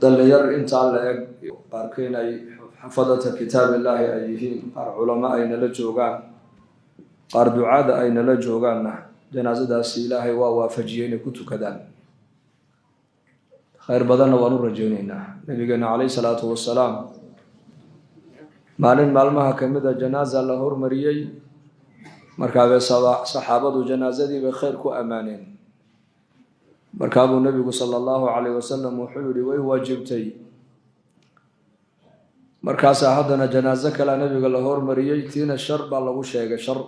dhalinyar intaa la eg qaarkeen ay xafadata kitaabillahi ay yihiin, qaar culamo ay nala joogaan, qaar ducaada ay nala joogaanna janaasadaasi ilaahay waa waafajiyey inay ku tukadaan. khayr badanna waan u rajaynaynaa. nabigeena calayhi salaatu wasalaam maalin maalmaha ka mid a janaaza la hormariyey, markaabay saxaabadu janaasadii bay khayr ku ammaaneen. markaabuu nabigu sala allahu calayh wasalam wuxuu yihi way waajibtay. markaasaa haddana janaaso kalea nabiga la hormariyey, tiina shar baa lagu sheegay, shar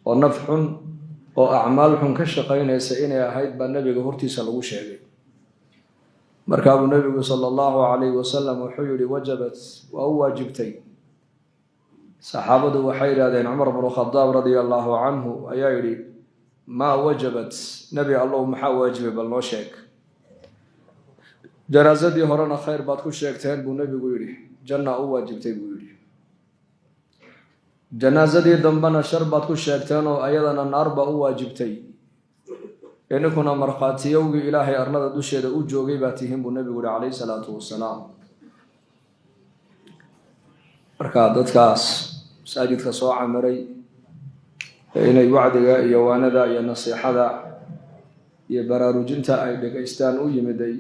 oo naf xun oo acmaal xun ka shaqaynaysa inay ahayd baa nabiga hortiisa lagu sheegay. markaabuu nabigu sala allahu calayhi wasalam wuxuu yihi wajabat, waa u waajibtay. saxaabadu waxay yidhahdeen cumar bnu khadaab radia allahu canhu ayaa yidhi maa wajabat, nebi allow maxaa waajibay bal noo sheeg. janaasadii horena khayr baad ku sheegteen buu nebigu yidhi, janna u waajibtay buu yidhi. janaasadii dambena shar baad ku sheegteen oo ayadana naar baa u waajibtay. ininkuna markhaatiyowgii ilaahay arlada dusheeda u joogay baa tihiin buu nebigu yihi calayhi salaatu wasalaam. marka dadkaas masaajidka soo camiray inay wacdiga iyo waanada iyo nasiixada iyo baraarujinta ay dhegaystaan u yimiday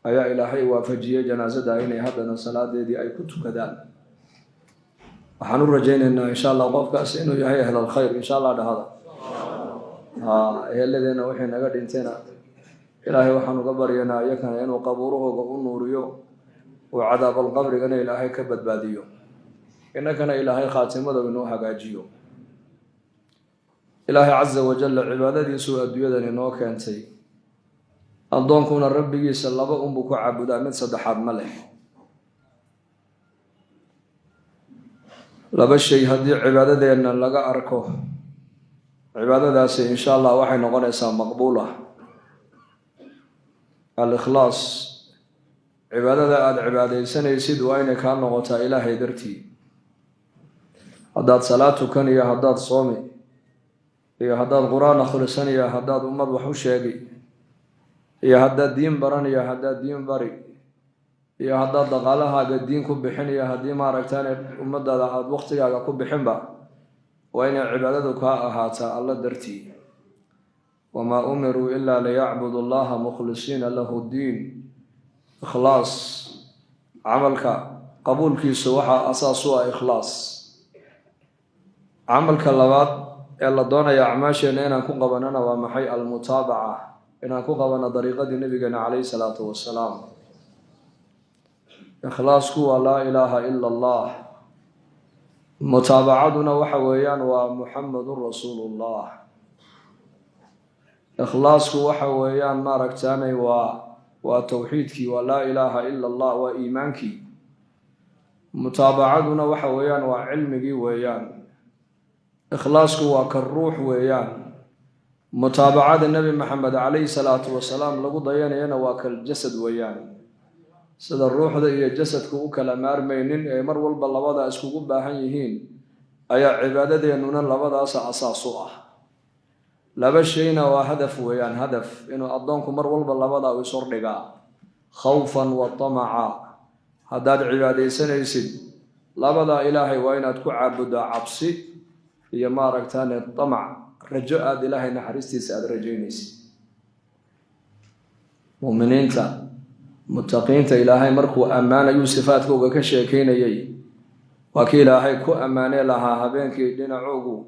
ayaa ilaahay waafajiyey janaasada inay haddana salaadeedii ay ku tukadaan. waxaan u rajaynaynaa insha allah qofkaas inuu yahay ahlal khayr insha allah dhahada. eheladeenna wixii naga dhintayna ilaahay waxaan uga baryanaa iyakana inuu qabuurahooga u nuuriyo, uu cadaabalqabrigana ilaahay ka badbaadiyo, innakana ilaahay khaatimada inoo hagaajiyo. ilaahay casa wajalla cibaadadiisuu adduunyadan inoo keentay. addoonkuna rabbigiisa laba unbuu ku caabudaa, mid saddexaad ma leh. laba shay haddii cibaadadeenna laga arko, cibaadadaasi insha allah waxay noqonaysaa maqbuula. al-ikhlaas, cibaadada aada cibaadaysanaysid waa inay kaa noqotaa ilaahay dartii. haddaad salaad tukan iyo haddaad soomi iyo haddaad qur-aan akhrisan iyo haddaad ummad wax u sheegi iyo haddaad diin baran iyo haddaad diin bari iyo haddaad dhaqaalahaaga diin ku bixin iyo haddii maaragtaane ummadaada aada waqtigaaga ku bixinba, waa inay cibaadadu kaa ahaataa alla dartii. wamaa umiruu ilaa liyacbudu allaha mukhlisiina lahu ddiin. ikhlaas, camalka qabuulkiisu waxaa asaas u ah ikhlaas. camalka labaad ee la doonaya acmaasheenna inaan ku qabanana waa maxay? almutaabaca, inaan ku qabano dariiqadii nabigeena calayhi salaatu wasalaam. ikhlaasku waa laa ilaaha ila allah. mutaabacaduna waxa weeyaan waa muxamadun rasuulullah. ikhlaasku waxa weeyaan maaragtaanay waa towxiidkii, waa laa ilaaha ila allah, waa iimaankii. mutaabacaduna waxa weeyaan waa cilmigii weeyaan. ikhlaasku waa ka ruux weeyaan. mutaabacada nebi maxamed calayhi salaatu wasalaam lagu dayanayana waa kal jasad weeyaan. sida ruuxda iyo jasadku u kala maarmaynin ee mar walba labadaa iskugu baahan yihiin, ayaa cibaadadeennuna labadaasa asaas u ah. laba shayna waa hadaf weeyaan. hadaf inuu addoonku mar walba labadaa u ishordhigaa, khawfan wa tamaca. haddaad cibaadaysanaysid labadaa ilaahay waa inaad ku caabuddaa cabsi iyo maaragtaane tamac, rajo aada ilaahay naxariistiisa aada rajaynaysid. muminiinta muttaqiinta ilaahay markuu ammaanayuu sifaadkooga ka sheekaynayay, waa kii ilaahay ku ammaanee lahaa habeenkii dhinacoogu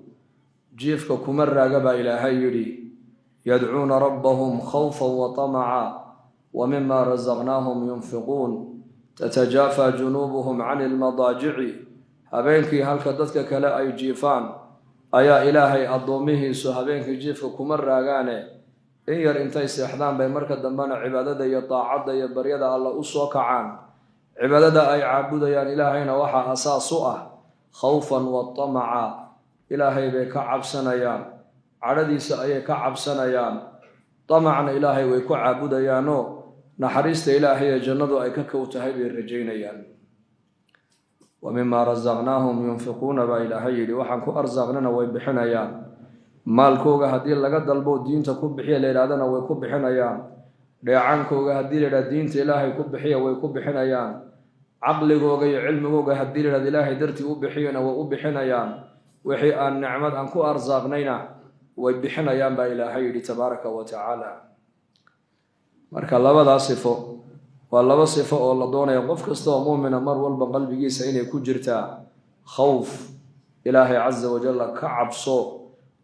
jiifka kuma raaga baa ilaahay yidhi yadcuuna rabbahum khawfan wa tamaca wa mima rasaqnaahum yunfiquun tatajaafa junuubuhum cani ilmadaajici. habeenkii halka dadka kale ay jiifaan ayaa ilaahay addoomihiisu habeenkii jiifka kuma raagaane in yar intay seexdaan bay marka dambena cibaadada iyo daacadda iyo baryada alla u soo kacaan. cibaadada ay caabudayaan ilaahayna waxaa asaas u ah khawfan wa tamaca. ilaahay bay ka cabsanayaan, cadhadiisa ayay ka cabsanayaan. tamacna ilaahay way ku caabudayaanoo naxariista ilaahay ee jannadu ay ka kow tahay bay rajaynayaan. wa mima rasaqnaahum yunfiquuna baa ilaahay yidhi, waxaan ku arsaaqnana way bixinayaan. maalkooga haddii laga dalbo diinta ku bixiya la yidhahdana way ku bixinayaan. dheecaankooga haddii la yidhahdo diinta ilaahay ku bixiya way ku bixinayaan caqligooga iyo cilmigooga haddii la yidhahdo ilaahay dartii u bixiyana way u bixinayaan wixii aan nicmad aan ku arsaaqnayna way bixinayaan baa ilaahay yidhi tabaaraka wa tacaala marka labadaa sifo waa laba sifo oo la doonaya qof kasta oo muumina mar walba qalbigiisa inay ku jirtaa khawf ilaahay caza wajalla ka cabso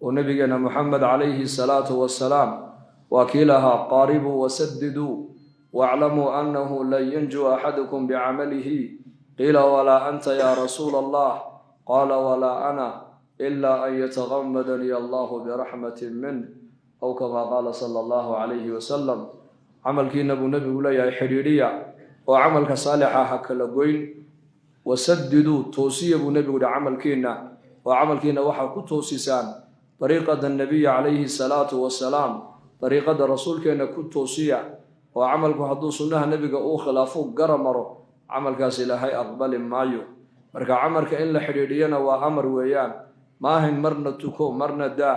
oo nabigeena muxamed calayhi salaatu wasalaam waa kii lahaa qaaribuu wasadiduu waaclamuu annahu lan yanjuu axadukum bicamalihi qiila walaa anta yaa rasuula allah qaala walaa ana ilaa an yatagamadanii allahu biraxmatin minh aw kamaa qaala sala allahu calayhi wasalam camalkiina buu nebigu leeyahay xidhiidhiya oo camalka saalixa ha kala goyn wasadiduu toosiya buu nebigu yihi camalkiina oo camalkiina waxaa ku toosisaan dariiqada nabiyi calayhi salaatu wasalaam dariiqada rasuulkeenna ku toosiya oo camalku hadduu sunnaha nebiga uu khilaafo gara maro camalkaas ilaahay aqbali maayo marka camalka in la xidhiidhiyana waa amar weeyaan maahayn marna tuko marna daa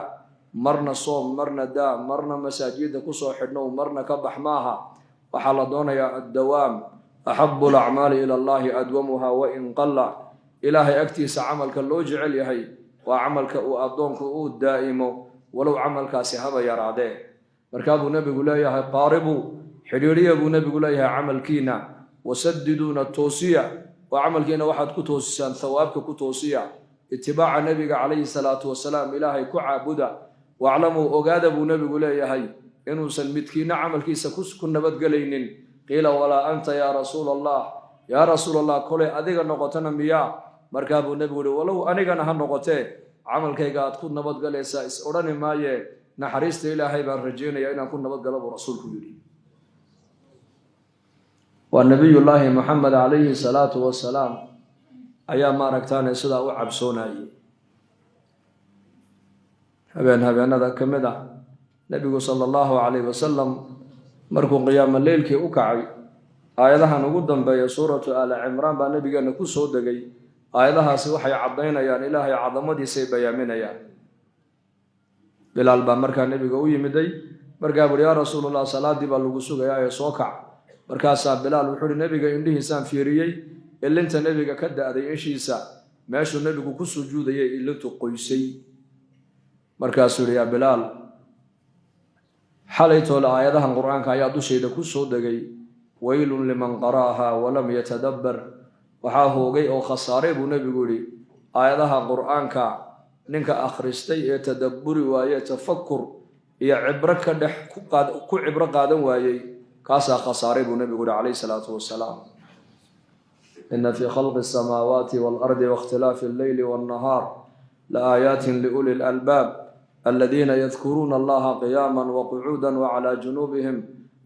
marna soom marna daa marna masaajida kusoo xidhnow marna ka bax maaha waxaa la doonayaa addawaam axabu alacmaali ila allahi adwamuha wain qalla ilaahay agtiisa camalka loo jecel yahay waa camalka uu addoonku uu daa'imo walow camalkaasi haba yaraadee markaa buu nebigu leeyahay qaaribuu xidhiidhiya buu nebigu leeyahay camalkiina wasadiduuna toosiya oo camalkiina waxaad ku toosisaan thawaabka ku toosiya itibaaca nebiga calayhi salaatu wasalaam ilaahay ku caabuda waaclamuu ogaada buu nebigu leeyahay inuusan midkiina camalkiisa ku nabadgelaynin qiila walaa anta yaa rasuula allah kolay adiga noqotana miyaa markaa buu nebigu yihi walow anigana ha noqotee camalkayga aad ku nabadgalaysaa is odhani maaye naxariista ilaahay baan rajeynaya inaan ku nabadgalo buu rasuulku yidhi waa nabiyullaahi moxamed calayhi salaatu wasalaam ayaa maaragtaane sidaa u cabsoonayay habeenada ka mid ah nebigu sala allahu calayh wasalam markuu qiyaamo leylkii u kacay aayadahan ugu dambeeya suuratu aali cimraan baa nebigeenna ku soo degay aayadahaasi waxay caddaynayaan ilaahay cadamadiisay bayaaminayaan bilaal baa markaa nebiga u yimiday markaa buuhi yaa rasuulallah salaaddii baa lagu sugayaa ee soo kac markaasaa bilaal wuxuu uhi nebiga indhihiisaan fiiriyey ilinta nebiga ka da'day ishiisa meeshuu nebigu ku sujuudayay ilintu qoysay markaasuu yihi yaa bilaal xalaytoole aayadahan qur-aanka ayaa dushayda ku soo degay weylun liman qara'aha walam yatadabbar waxaa hoogay oo khasaaray buu nebigu yihi aayadaha qur-aanka ninka akhristay ee tadabburi waaye tafakur iyo cibro ka dhex ku cibro qaadan waayey kaasaa khasaaray buu nebigu yihi calayhi salaatu wasalaam ina fii khalqi asamaawaati waalardi waاkhtilaafi alleyli waannahaar laaaayaatin liuli lalbaab aladiina yadkuruuna allaha qiyaama waqucuuda wacalaa junuubihim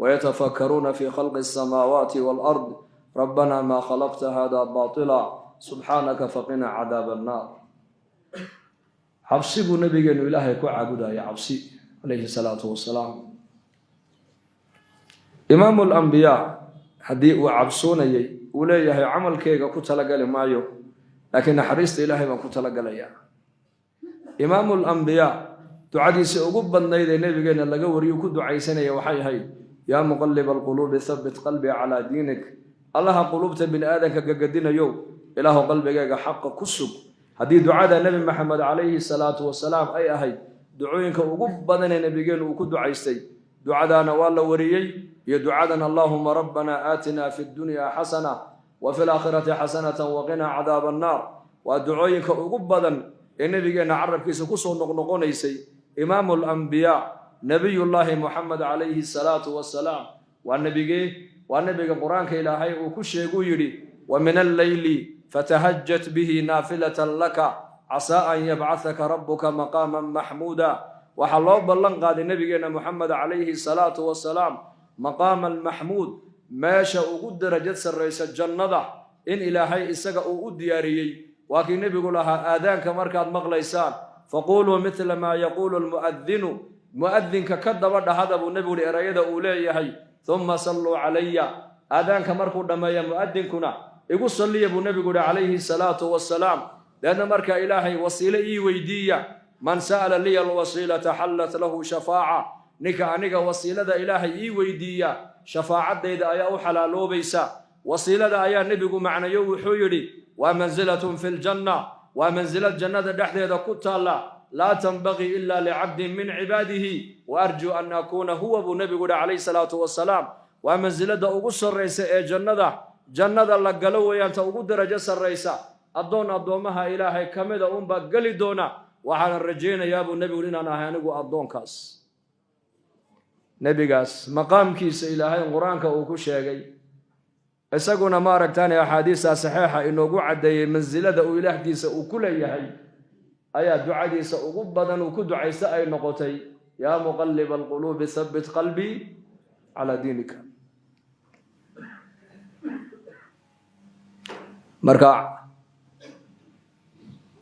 wayatafakkaruuna fii khalqi asamaawaati waalard rabbana maa khalaqta hada baatila subxaanaka faqina cadaab annaar cabsi buu nabigeenu ilaahay ku caabudaya cabsi calayhi salaatu wasalaam imaamu alambiyaa haddii uu cabsoonayay uu leeyahay camalkeyga ku talagali maayo laakiin naxariista ilaahay baan ku talagalayaa imaamu alambiyaa ducadiisa ugu badnayd ee nebigeenna laga wariyu ku ducaysanaya waxay ahayd yaa muqaliba alquluubi habbit qalbii calaa diinik allaha quluubta bini aadanka gagadinayow ilaahu qalbigeyga xaqa ku sug haddii ducada nebi maxamed calayhi salaatu wasalaam ay ahayd ducooyinka ugu badanee nebigeennu uu ku ducaystay ducadaana waa la wariyey iyo ducadan allaahuma rabbana aatina fi ddunyaa xasana wa fi laakhirati xasanatan waqinaa cadaaba annaar waa ducooyinka ugu badan ee nebigeenna carabkiisa kusoo noqnoqonaysay imaamu alambiyaa nebiyullaahi moxamed calayhi salaatu wasalaam waa nebigee waa nebiga qur-aanka ilaahay uu ku sheeguu yidhi wa min alleyli fatahajat bihi naafilatan laka casaa an yabcahaka rabbuka maqaaman maxmuuda waxaa loo ballan qaaday nebigeenna moxamed calayhi salaatu wasalaam maqaaman maxmuud meesha ugu darajad sarraysa jannada in ilaahay isaga uu u diyaariyey waa kii nebigu lahaa aadaanka markaad maqlaysaan faquuluu midla maa yaquulu lmu'adinu mu'adinka ka daba dhahada buu nebigu hi erayada uu leeyahay uma salluu calaya aadaanka markuu dhammeeya mu'adinkuna igu salliya buu nebigu yihi calayhi salaatu wasalaam leanna markaa ilaahay wasiile ii weydiiya man sa'ala liya alwasiilata xallat lahu shafaaca ninka aniga wasiilada ilaahay ii weydiiya شفاعة إذا أيا وحلالو بيسا وصيلة أيا نبي معنى يو حيري ومنزلة في الجنة ومنزلة جنة دحدة إذا كنت الله لا تنبغي إلا لعبد من عباده وأرجو أن أكون هو أبو نبي عليه الصلاة والسلام ومنزلة أقصر الرئيس جنة الله قالوا يانت أقود درجة الرئيس أدون أدومها إلهي كمدا بقلي دونا وحنا رجينا يا أبو نبي ولنا نهانقو أدون كاس نبي قاس مقام كيس إلهي القرآن كأوكو شيء إسقنا ما ركتاني أحاديث صحيحة إنه قعد منزلة إله ديس وكل يهي أيا دعاء ديس وقبضا وكل دعاء أي نقطي يا مقلب القلوب ثبت قلبي على دينك مركع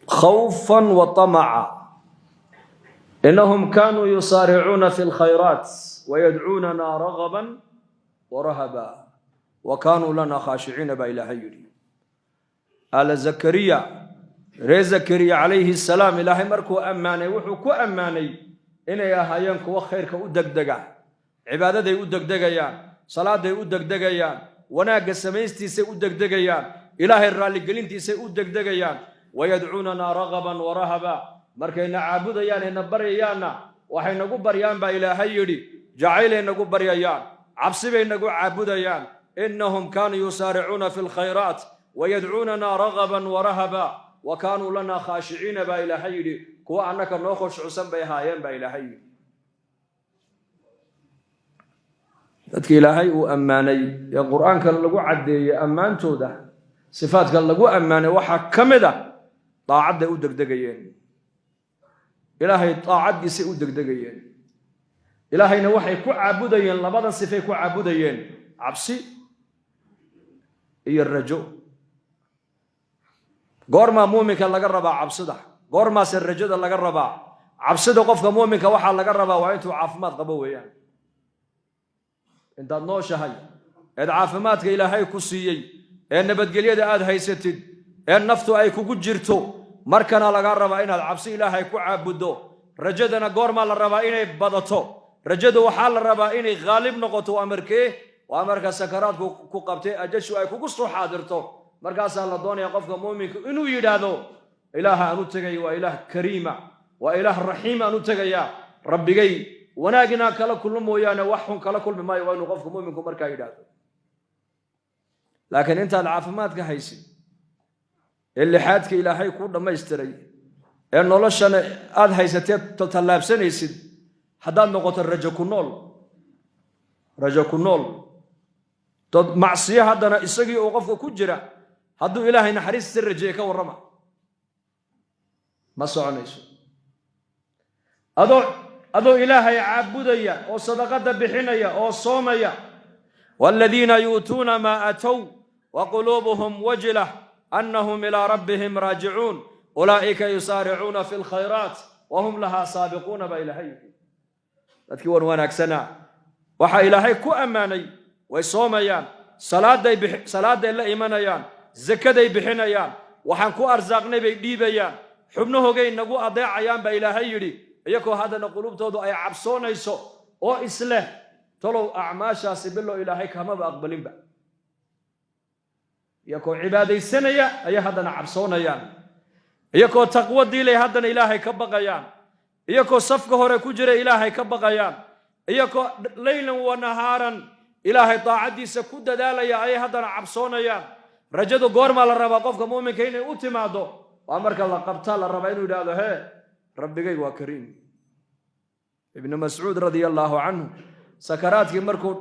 خوفا وطمعا إنهم كانوا يصارعون في الخيرات ويدعوننا رغبا ورهبا وكانوا لنا خاشعين بإلهي آل زكريا ري زكريا عليه السلام إلهي مركو أماني وحكو أماني إنا يا هايانك وخيرك أدقدقا عبادة أدقدقيان صلاة أدقدقيان وناق السميستي سي أدقدقيان إلهي الرالي قلنتي سي أدقدقيان ويدعوننا رغبا ورهبا مركينا عابديان إنا بريانا وحين نقول بريان بإلهي جعيل نقول بريان عبسي نقول عابديان إنهم كانوا يسارعون في الخيرات ويدعوننا رغبا ورهبا وكانوا لنا خاشعين بإلهي كوا أنك نخش عسن بهايين بإلهي dadka ilaahay uu ammaanay ee quraanka lagu cadeeyay ammaantooda sifaadka lagu ammaanay waxa kamida taacada u degdegayeen ilaahay taacadiisa u degdegayeen ilaahayna waxay ku caabudayeen labadan sifay ku caabudayeen cabsi iyo rajo goorma muuminka laga rabaa cabsida goorma rajada laga rabaa cabsida qofka muuminka waxa laga rabaa waa intuu caafimaad qabo weeyaan intaad nooshahay eed caafimaadka ilaahay ku siiyey ee nabadgelyada aad haysatid ee naftu ay kugu jirto markana laga rabaa inaad cabsi ilaahay ku caabudo rajadana goorma la rabaa inay badato rajadu waxa la rabaa inay qaalib noqoto amarkee waa marka sakaraadku ku qabtay ajashu ay kugu soo xaadirto markaas la doonaya qofka muuminka inuu yiraahdo ilaaha aanu tagay waa ilaah kariima waa ilaah raxiim aanu tagaya rabbigay wanaagina kala kulmooyana wax xun kala kulmi maayo waa inuu qofka muuminku markaa yiraahdo laakiin inta caafimaadka haysi ilaahaadka ilaahay ku dhameystiray ee noloshana aad haysatay talaabsanaysid hadaad noqoto rajo ku nool dad macsiyo hadana isagii oo qofka ku jira haduu ilaahay naxariis rajeey ka warrama ma soconayso adoo ilaahay caabudaya oo sadaqada bixinaya oo soomaya walladina yu'tuna ma ataw wa qulubuhum wajlah annahum ila rabbihim raji'un ulaika yusari'una fil khayrat wa hum laha sabiquna ba ilahay dadkii wanaagsana waxa ilaahay ku amaanay way soomayaan salaaday la imanayaan zakaday bixinayaan waxaan ku arsaaqnay bay dhiibayaan xubnahoogay nagu adeecayaan ba ilaahay yiri iyagoo hadana qulubtoodu ay cabsoonayso oo isleh talow acmaashaasi bilo ilaahay kama aqbalinba iyagoo cibaadaysanaya ay hadana cabsoonayaan iyagoo taqwo diilay hadana ilaahay ka baqayaan iyagoo safka hore ku jira ilaahay ka baqayaan iyagoo laylan wa nahaaran ilaahay taacadiisa ku dadaalaya ay hadana cabsoonayaan rajadu goorma la rabaa qofka muuminka inay u timaado waa marka la qabta la rabaa inuu yiraahdo rabbigay waa kariim ibn mas'uud radiyallahu anhu sakaraadkii markuu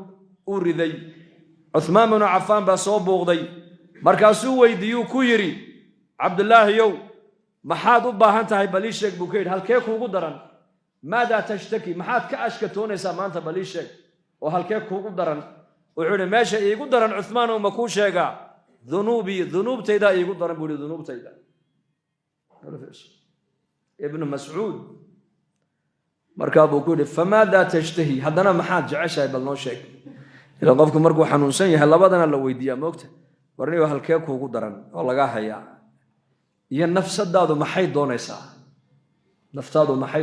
u riday Uthman ibn Affan baa soo booqday markaasuu weydiiyay ku yiri Abdullah yow maxaad u baahan tahay bali sheeg buu keenay halkee kuugu daran maada tashtaki maxaad ka ashkatoonaysaa maanta bali sheeg oo halkee kuugu daran wuxuu meesha iigu daran Uthman oo ma ku sheega dhunubtayda iigu daran buu dhunubtayda ابن مسعود مركابو كودي فماذا تشتهي هذانا محاد جعشاي بلنو شيء الى قفك مركو حنونسن yahay labadana la weydiiya moogta warniyo halkee kuugu daran oo laga hayaa iyo nafsadaadu maxay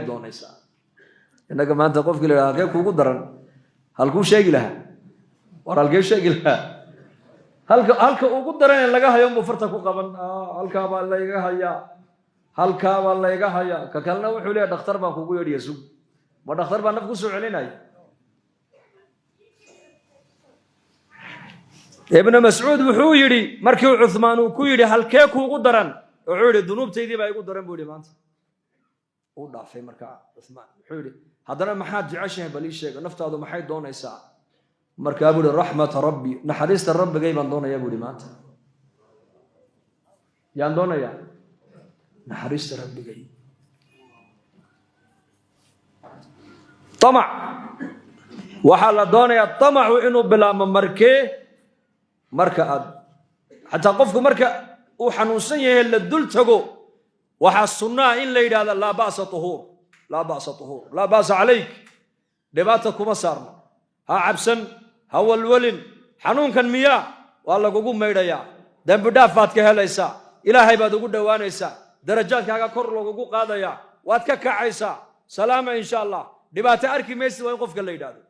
doonaysaa inaga maanta qofkii la halkee kuugu daran halku sheegi lahaa war halkee sheegi lahaa halka ugu daran laga hayo ma farta ku qaban halka baa layga hayaa ka kalena wuxuu leeyahay dhakhtar baan kugu yeedhiya sug ma dhakhtar baa naf ku soo celinaya ibn mas'uud wuxuu yiri markii Uthman uu ku yiri halkee kuugu daran wuxuu yiri dunuubtaydii baa igu daran buu yiri maanta uu dhaafay markaa Uthman wuxuu yiri haddana maxaad jeceshahay bal ii sheeg naftaadu maxay doonaysaa markaa buu yiri raxmata rabbi naxariista rabbigay baan doonayaa buu yiri maanta yaan doonayaa naxariista rabbigay طمع waxa la doonayaa طمع inuu bilaamo marka aad hatta qofku marka uu xanuunsan yahay la dul tago waxa sunnah in la yiraahdo la ba'sa tuhur la ba'sa alayk dhibaato kuma saarno ha cabsan ha walwalin xanuunkan miya waa lagugu meydhaya dambi dhaafaad ka helaysaa ilaahay baad ugu dhawaanaysaa darajaadkaaga kor loogu qaadaya waad ka kacaysaa salaama insha Allah dhibaato arki maysid waa qofka la yiraahdo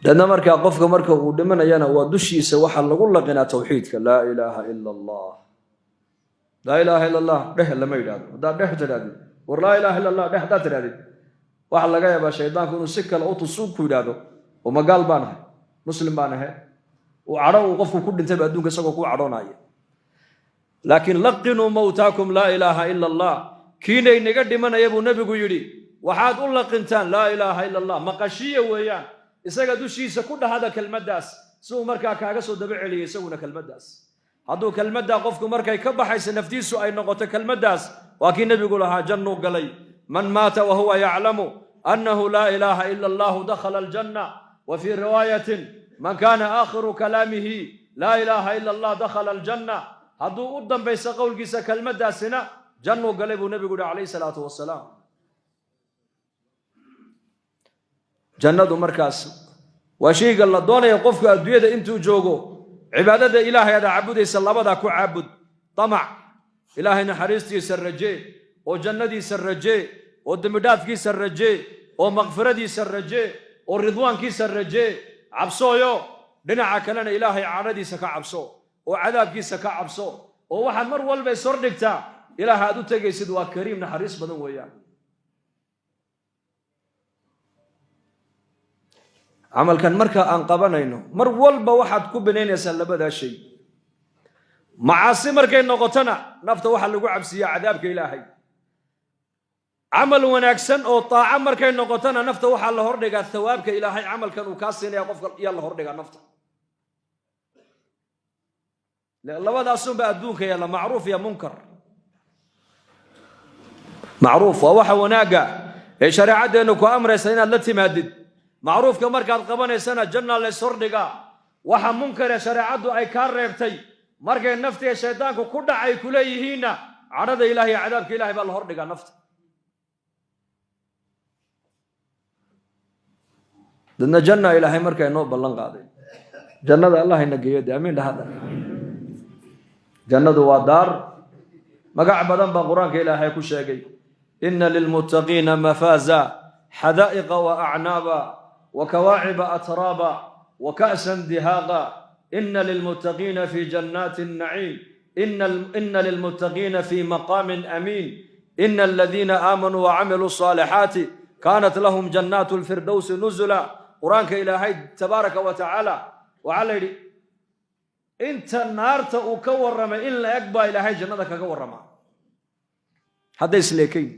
dadna marka uu dhimanayana waa dushiisa waxa lagu laqinaa tawxiidka la ilaaha illa Allah dheh lama yiraahdo dheh tiraahdo war la ilaaha illa Allah dheh tiraahdo waxa laga yaabaa shaydaanku inuu si kale u tusuub ku yiraahdo oo magaal baan ahay muslim baan ahay oo cadho uu qofku ku dhintay adduunka isagoo ku cadhoonaya laakiin laqinu mawtaakum la ilaaha illa Allah kiinay naga dhimanaya buu nabigu yiri waxaad u laqintaan la ilaaha illa Allah maqashiya weeyaan isaga dushiisa ku dhahada kelmadaas soo markaa kaaga soo daba celiyay isaguna kelmadaas hadduu kelmada qofku markay ka baxaysa naftiisu ay noqoto kelmadaas waa kii nabigu lahaa jannu galay man maata wa huwa ya'lamu annahu la ilaha illa Allah dakhala al-janna wa fi riwayatin man kana akhiru kalamihi la ilaha illa Allah dakhala al-janna hadduu u dambaysa qowlkiisa kelmadaasina jannu galay buu nabigu alayhi salaatu wassalaam jannadu markaas waa shayga la doonayo qofka adduunyada intuu joogo cibaadada ilaahay aad caabudaysa labada ku caabud tamac ilaahay naxariistiisa rajee oo jannadiisa rajee oo dambi dhaafkiisa rajee oo maghfiradiisa rajee oo ridwaankiisa rajee cabsooyo dhinaca kalena ilaahay caadadiisa ka cabso oo cadaabkiisa ka cabso oo waxaad mar walba soo dhigtaa ilaahay aad u tagaysid waa kariim naxariis badan weeyaan amalkan marka aan qabanayno mar walba waxaad ku binaynaysaa labada shay macaasi markay noqotana nafta waxa lagu cabsiyaa cadaabka ilaahay amal wanaagsan oo taaca markay noqotana nafta waxa la hordhigaa thawaabka ilaahay amalkan uu ka siinaya qofka iyo la hordhigaa nafta labadaas ba adduunka yala macruuf ya munkar macruuf waa waxa wanaaga ee shariicadeenu ku amraysa inaad la timaadid macruufka markaad qabanaysana janna la sordhiga waxa munkar ee shariicadu ay ka reebtay markay nafta ee shaydaanku ku dhacay ku leeyihiina cadada ilaahay cadaabka ilaahay baa la hordhiga nafta dadna janna ilaahay markay noo ballan qaaday jannada allah ina geeyo aamin dhahada jannadu waa daar magac badan baa quraanka ilaahay ku sheegay inna lil muttaqiina mafaza hadaa'iqa wa a'naba وكواعب أترابا وكأسا دهاقا إن للمتقين في جنات النعيم إن للمتقين في مقام أمين إن الذين آمنوا وعملوا الصالحات كانت لهم جنات الفردوس نزلا قرآنك إلهي تبارك وتعالى وعلى انت النار تأكورما إلا يقبى إلهي جنتك كورما هذا يسليكين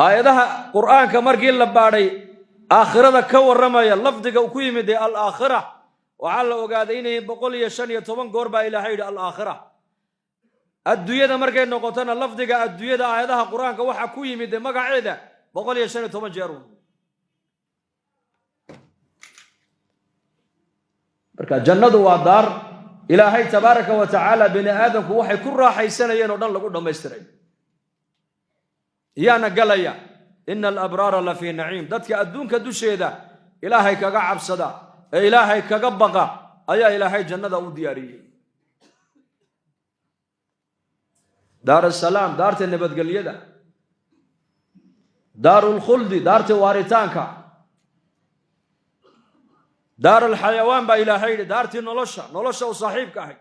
aayadaha quraanka markii la baaray aakhirada ka waramaya lafdiga uu ku yimid al-aakhirah waxa la ogaaday inay 115 goor baa ilaahay yiri al-aakhirah adduunyada markay noqotana lafdiga adduunyada aayadaha quraanka waxa ku yimid magaceeda 115 jeer marka jannadu waa daar ilaahay tabaaraka wa taala bini aadamku waxay ku raaxaysanayeen oo dhan lagu dhameystiray yaana galaya inna al-abrara la fi na'im dadka adduunka dusheeda ilaahay kaga cabsada ee ilaahay kaga baqa ayaa ilaahay jannada u diyaariyay دار السلام دارت النبات قليدا دار الخلد دارت وارتانكا دار الحيوان با إلهي دارت نولشا وصاحبك هي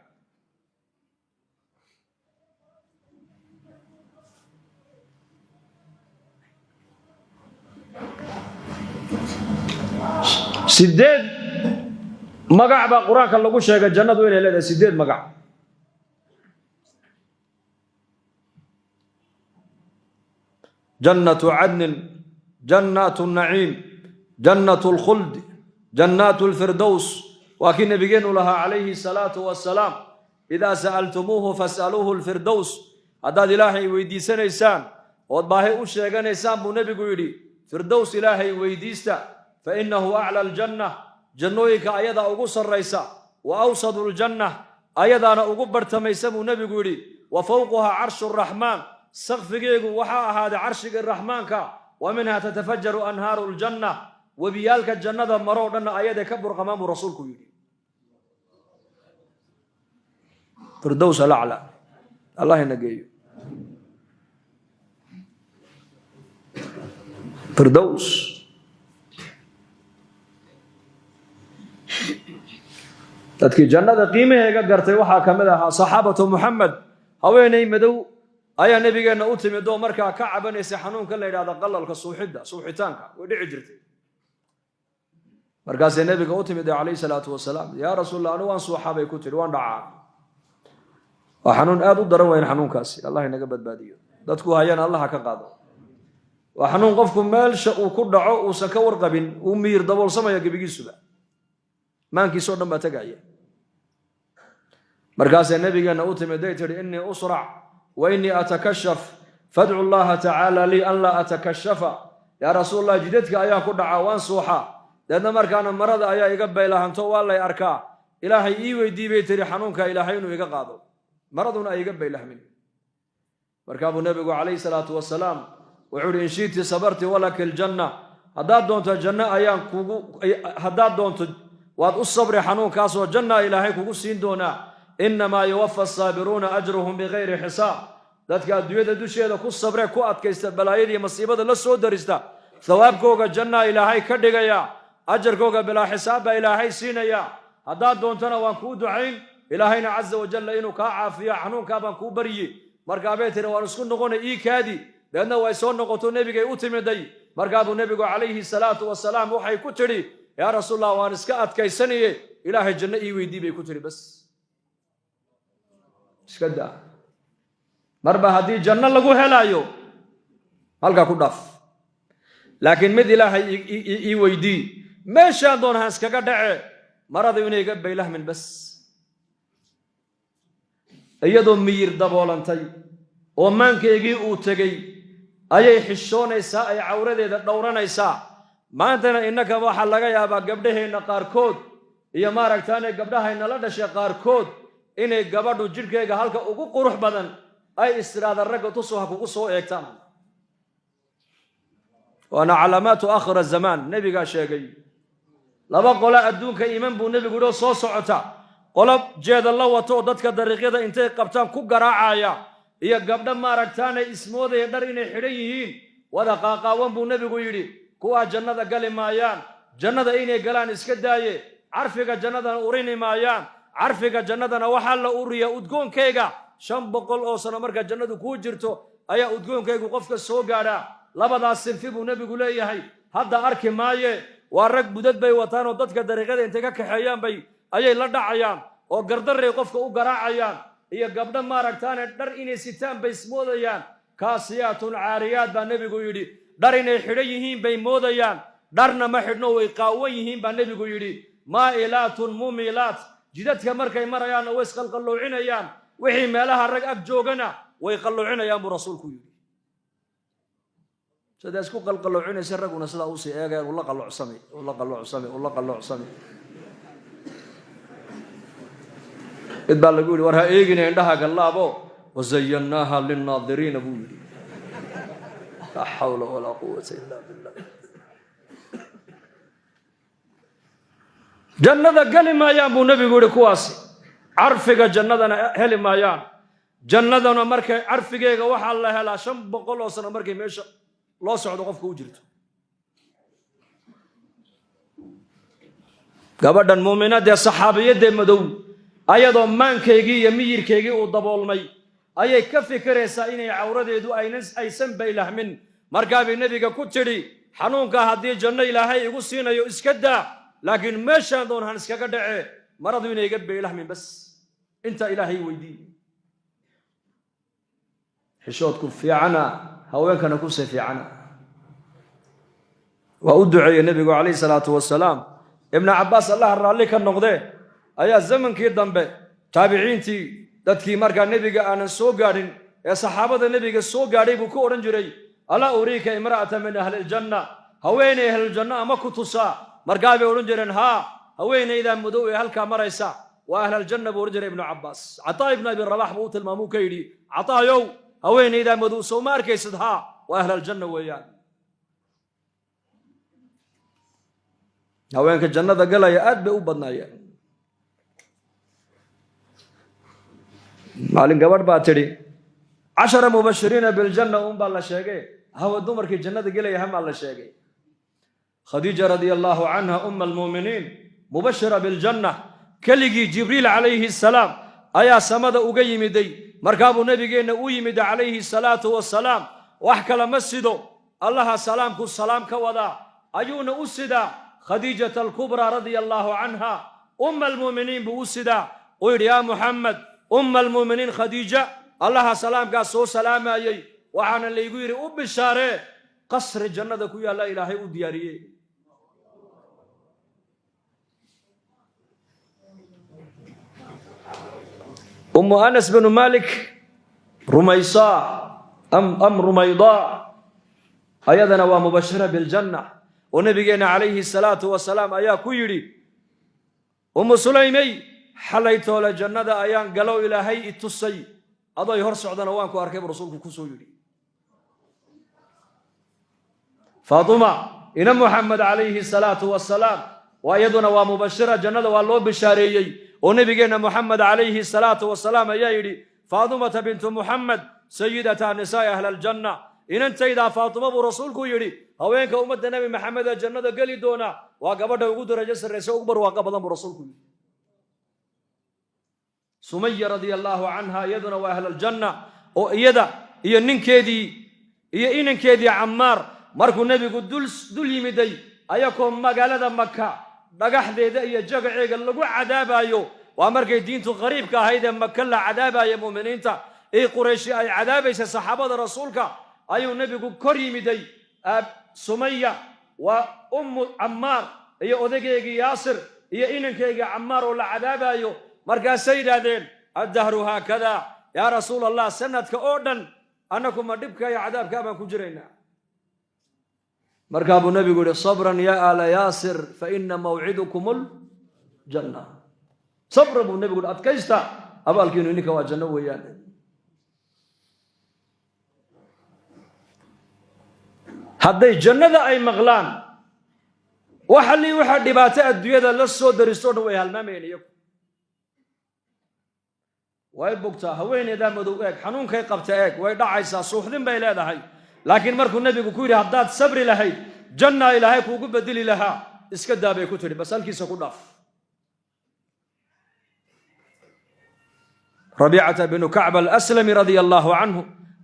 سديد مقع با قرآن كان لغو شيئا جنة وين هلدا سديد مقع جنة عدن جنات النعيم جنة الخلد جنات الفردوس وكن نبينا لها عليه الصلاة والسلام إذا سألتموه فاسألوه الفردوس هذا إلهي ويدي سنيسان وضباهي أشيغان إيسان بنبي قيدي فردوس إلهي ويديستا فإنه أعلى الجنة جنويك أيضا أقصر الرئيسة وأوسط الجنة أيضا أنا أقبر تميسم نبي قولي وفوقها عرش الرحمن سقف جيجو وحا هذا عرش الرحمن كا ومنها تتفجر أنهار الجنة وبيالك الجنة مرور أن أيضا كبر قمام رسولك يقولي فردوس الأعلى الله ينقيه فردوس dadkii jannada qiimaheega gartay waxaa kamid ahaa saxaabatu Muhammad haweenay madow ayaa nabigeena u timid oo markaa ka cabanaysa xanuunka la yiraahdo qalalka suuxitaanka way dhici jirtay markaas nabiga u timid alayhi salaatu wasalaam yaa rasuulullah anu waan suuxabay ku tiri waan dhacaa waa xanuun aad u daran weyn xanuunkaasi allah inaga badbaadiyo dadku hayaan allah ka qaado waa xanuun qofku meelsha uu ku dhaco uu ka warqabin uu miir daboolsamaya gabigiisuba maankiisoo dhan baa tagaya markaas nabigeena u timiday tiri inni usra wa inni atakashaf fad'u Allah ta'ala li an la atakashafa ya rasuulullah jidadka ayaa ku dhaca waan suuxa dadna markaana marada ayaa iga baylahanto waa lay arkaa ilaahay ii weydiibay tiri xanuunka ilaahay inuu iga qaado maraduna ay iga baylahmin markaa buu nabigu alayhi salaatu wasalaam wuxuu in shiiti sabarti walakal janna hadaa doonto janna ayaan kugu hadaa doonto waad u sabri xanuunkaas oo janna ilaahay kugu siin doona inma yuwaffa as-sabiruna ajruhum bighayri hisab dadka adduunyada dusheeda ku sabre ku adkaysta balaayada iyo masiibada la soo darista thawaabkooga janna ilaahay ka dhigaya ajarkooga bila xisaab ilaahay siinaya hadaa doontana waan ku ducayn ilaahayna azza wa jalla inuu ka caafiyo xanuunka baan ku bariye marka beetira waan isku noqonay ii kaadi dadna way soo noqoto nabiga u timiday marka buu nabigu alayhi salaatu wasalaam waxay ku tiri يا رسول الله وان اسكا ادكيسنيه الهي جنة اي ويدي بي كتري بس اسكدا مربا هدي جنة لغو هلايو هلكا كداف لكن مد الهي اي ويدي ماشان دون هاسكا دحه مرضي ونيغا بيله من بس ايدو مير دبولنتي او مانكيغي او تغي ayay xishoonaysaa ay cawradeeda dhowranaysaa maantana innaka waxa laga yaabaa gabdhaheena qaarkood iyo maaragtaane gabdhahayna la dhashay qaarkood inay gabadhu jirkeega halka ugu qurux badan ay istiraada ragga tusuha kugu soo eegtaan wana calaamaatu aakhir az-zaman nabiga sheegay laba qola adduunka iiman buu nabigu yidhi soo socota qola jeeda la wato dadka dariiqyada intay qabtaan ku garaacaya iyo gabdha maaragtaane ismoodaya dhar inay xidhan yihiin wada qaaqaawan buu nabigu yidhi kuwa jannada gali maayaan jannada inay galaan iska daaye carfiga jannadana urini maayaan carfiga jannadana waxa la uriya udgoonkeyga 500 oo sano marka jannadu ku jirto ayaa udgoonkeygu qofka soo gaadha labadaas sinfi buu nabigu leeyahay hadda arki maaye waa rag budad bay wataan oo dadka dariiqada intay ka kaxeeyaan bay ayay la dhacayaan oo gardarray qofka u garaacayaan iyo gabdha maaragtaane dhar inay sitaan bay ismoodayaan kaasiyaatun caariyaad baa nabigu yidhi dhar inay xidhan yihiin bay moodayaan dharna ma xidhno way qaawan yihiin baa nabigu yidhi maa'ilaatun mumilaat jidadka markay marayaanna way isqalqalloocinayaan wixii meelaha rag ag joogana way qalluucinayaan buu rasuulku yidhi sidaas ku qalqalloocinaysa raguna sidaa u sii eegayaan ula qalloocsamay إذ بالقول ورها إيجنا عندها قلابو وزيناها للناظرين أبوي لا حول ولا قوة إلا بالله جنة قال ما يا أبو نبي يقول كواسي عرفك جنة هل ما يان jannadana markay carfigeega waxa la helaa 500 oo sano markay meesha loo socdo qofka u jirto gabadhan muuminada saxaabiyada madow ayadoo maankeygii iyo miyirkeygii uu daboolmay ayay ka fikiraysaa inay cawradeedu aysan baylahmin markaa bay nabiga ku tiri xanuunka haddii janno ilaahay igu siinayo iska daa laakiin meeshaan doonaan iskaga dhace maradu inay iga baylahmin bas inta ilaahay weydii xishoodku fiicana haweenkana ku fiicana waa u duceeyay nabigu calayhi salaatu wasalaam ibn Abbas Allah raalli ka noqde ayaa zamankii dambe taabiciintii dadkii markaa nabiga aanan soo gaadhin ee saxaabada nabiga soo gaadhay buu ku oran jiray ala uriika imra'ata min ahli aljanna haweeney ahli aljanna ama ku tusa markaa bay oran jireen ha haweeneyda madow ee halka maraysa waa ahli aljanna buu oran jiray ibn Abbas Ataa ibn Abi Rabah buu tilmaamuu ka yidhi Ataayow haweeneyda madow soo ma arkaysid ha waa ahli aljanna weeyaan haweenka jannada galaya aad bay u badnaayeen maalin gabadh baa tiri 10 mubashiriina bil janna baa la sheegay hawa dumarkii jannada galaya hama la sheegay khadiija radiyallahu anha al mu'minin mubashira bil janna kaligi jibril alayhi salam ayaa samada uga yimiday markaa buu nabigeena u yimid alayhi salatu wassalam wax kala masido allaha salaamku salaam ka wada ayuuna u sida خديجة الكبرى رضي الله عنها المؤمنين بوسدا ويقول يا محمد المؤمنين خديجة الله سلام قاسو سلام أيي وعن اللي يقول وبشارة قصر الجنة كويا لا إله ودياريه أنس بن مالك رميصاء أم رميضاء أيضا ومبشرة بالجنة ونبينا عليه الصلاة والسلام أيا كيري سليمي حليتو لجنة أيان قالوا إلى هي التصي أضا يهرس عدنا وانكو أركب رسولك كسو يري فاطمة إن محمد عليه الصلاة والسلام وأيضنا ومبشرة جنة والله بشاريي ونبينا محمد عليه الصلاة والسلام أيا يري فاطمة بنت محمد سيدة نساء أهل الجنة إن أنت إذا فاطمة برسولك يري هوينك أمة النبي محمد الجنة قال دونا وقبضه وقود رجس الرسول أكبر وقبضه برسولك سمية رضي الله عنها يدنا وأهل الجنة ويدا هي ننكدي هي إنكدي عمار مركو النبي قد دل يمدي أيكم مقالة مكة بقح ذي هي جقع قال له عذاب أيو وأمرك دين غريب كهيدا مكة لا عذاب يا مؤمنين تا إيه قريش أي عذاب يس الصحابة رسولك أيو النبي قد كريم دي سمية وأم عمار هي أذكي ياسر هي إنكي عمار ولا عذاب أيو مركا سيدة دين الدهر هكذا يا رسول الله سنة كأردن أنكم مدبك يا عذاب كما كجرينا مركا أبو النبي يقول صبرا يا آل ياسر فإن موعدكم الجنة صبر أبو النبي يقول أتكيستا أبا الكينو إنك واجنة ويانا hadday jannada ay maqlaan waxa dhibaato adduunyada la soo daristo way halmaamayeen iyagu way bogtaa haweeneyda madow eeg xanuunkay qabta eeg way dhacaysaa suuxdin bay leedahay laakiin markuu nabigu ku yiri haddaad sabri lahayd janna ilaahay kuugu bedeli lahaa iska daabay ku tiri bas halkiisa ku dhaaf rabi'ata bin ka'b al-aslami radiyallahu anhu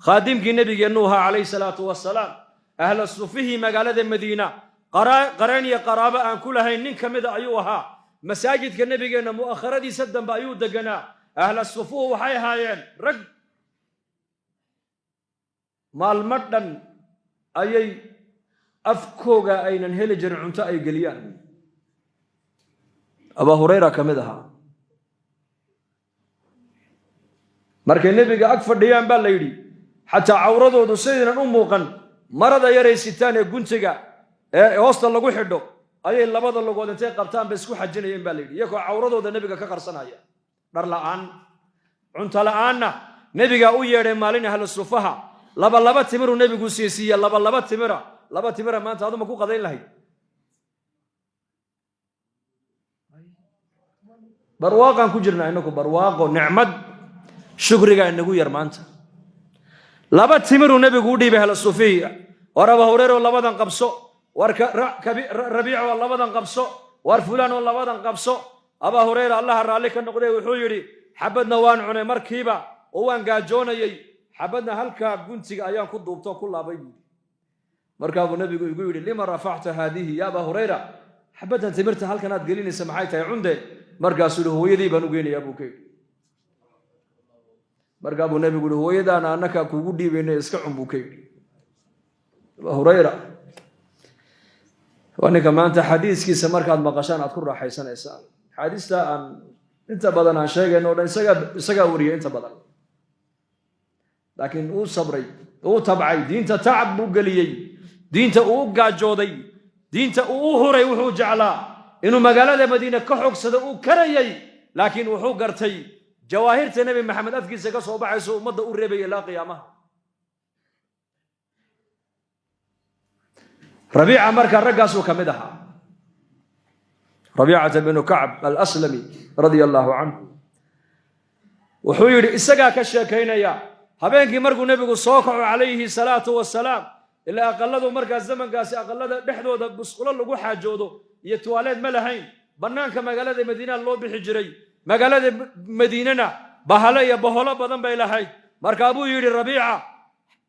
khadimkii nabigeennaa alayhi salatu wassalam أهل الصفيه مقالة المدينة قراني قرابة أن كلها إنن كمذا أيوها مساجد كالنبي قلنا مؤخرة دي سدا بأيود دقنا أهل الصفوه وحي هايين رق مال مدن أي أفكوغا أين انهلجر عنتا أي قليان أبا هريرة كمذا مركي النبي أكفر ديان بالليلي حتى عورضوا دو سيدنا أموقا marada yaray sitaan ee guntiga ee hoosta lagu xidho ayay labada lugood intay qabtaan bay isku xajinayeen baa leeyahay iyagoo cawradooda nabiga ka qarsanaya dhar la'aan cunto la'aanna nabiga u yeedhay maalin ahlu sufaha laba timir uu nabigu siiyay laba timira maanta aad ma ku qadayn lahayd barwaaqan ku jirnaa inagu barwaaqo nicmad shukriga inagu yar maanta laba timiru nabigu u dhiibay hal sufiya war Abu Hurayra labadan qabso war Rabiic oo labadan qabso war fulaan oo labadan qabso Abu Hurayra Allah raali ka noqday wuxuu yiri xabadna waan cunay markiiba oo waan gaajoonayay xabadna halka guntiga ayaan ku duubto ku laabay markaa buu nabigu igu yiri lima rafa'ta hadhihi ya Abu Hurayra xabadan timirta halkan aad gelinaysa maxay tahay cunde markaas uu hooyadii baan u geenayaa buu kay markaa buu nabigu yiri hooyadaana annaka kugu dhiibaynay iska cun buu kay Abu Hurayra waana maanta xadiiskiisa markaad maqashaan aad ku raaxaysanaysaa xadiista aan inta badan aan sheegayno oo isaga wariyo inta badan laakiin uu sabray uu tabcay diinta tacab buu galiyay diinta uu gaajooday diinta uu huray wuxuu jeclaa inuu magaalada Madiina ka xogsado uu karayay laakiin wuxuu gartay jawaahirta nabi maxamed afkiisa ka soo baxayso ummadda u reebay ilaa qiyaamaha Rabiica marka raggaas uu kamid ahaa Rabiica ibn Ka'b al-Aslami radiyallahu anhu wuxuu yiri isaga ka sheekaynaya habeenkii markuu nabigu soo kaco calayhi salaatu wassalaam ilaa aqalladu markaa zamankaasi aqallada dhexdooda busqulo lagu xaajoodo iyo tuwaleed ma lahayn banaanka magaalada Madiina loo bixi jiray magaalada Madiinana bahalo iyo baholo badan bay lahayd markaa buu yiri Rabiica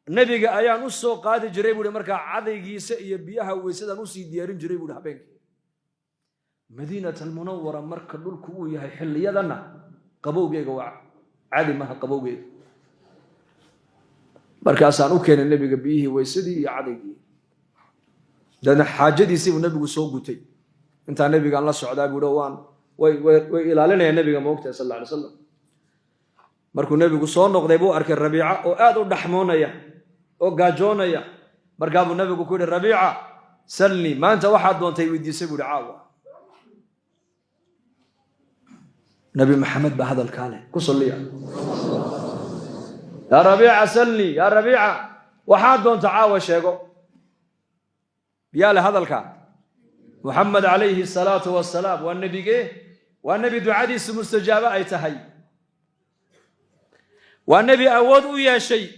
nabiga ayaan u soo qaadi jiray buu markaa cadaygiisa iyo biyaha weysadan u sii diyaarin jiray buu habeenkii Madiinatul Munawwara marka dhulku uu yahay xilliyadana qabowgeega waa caadi ma qabowgeega markaasaan u keenay nabiga biyihii weysadii iyo cadaygii dana xaajadiisii uu nabigu soo gutay inta nabiga la socdaa buu waan way ilaalinaya nabiga moogta sallallahu alayhi wasallam markuu nabigu soo noqday buu arkay Rabiica oo aad u dhaxmoonaya oo gaajoonaya markaa buu nabigu ku yiri Rabiica salni maanta waxaad doontay weydiisay buu caawa nabi maxamed ba hadal kaale ku salliya يا ربيعة سلني يا ربيعة وحاد دون تعاوى شيغو يا هذا الكا محمد عليه الصلاة والسلام والنبي دعاء اسم مستجابة أي تهي والنبي أود ويا شيء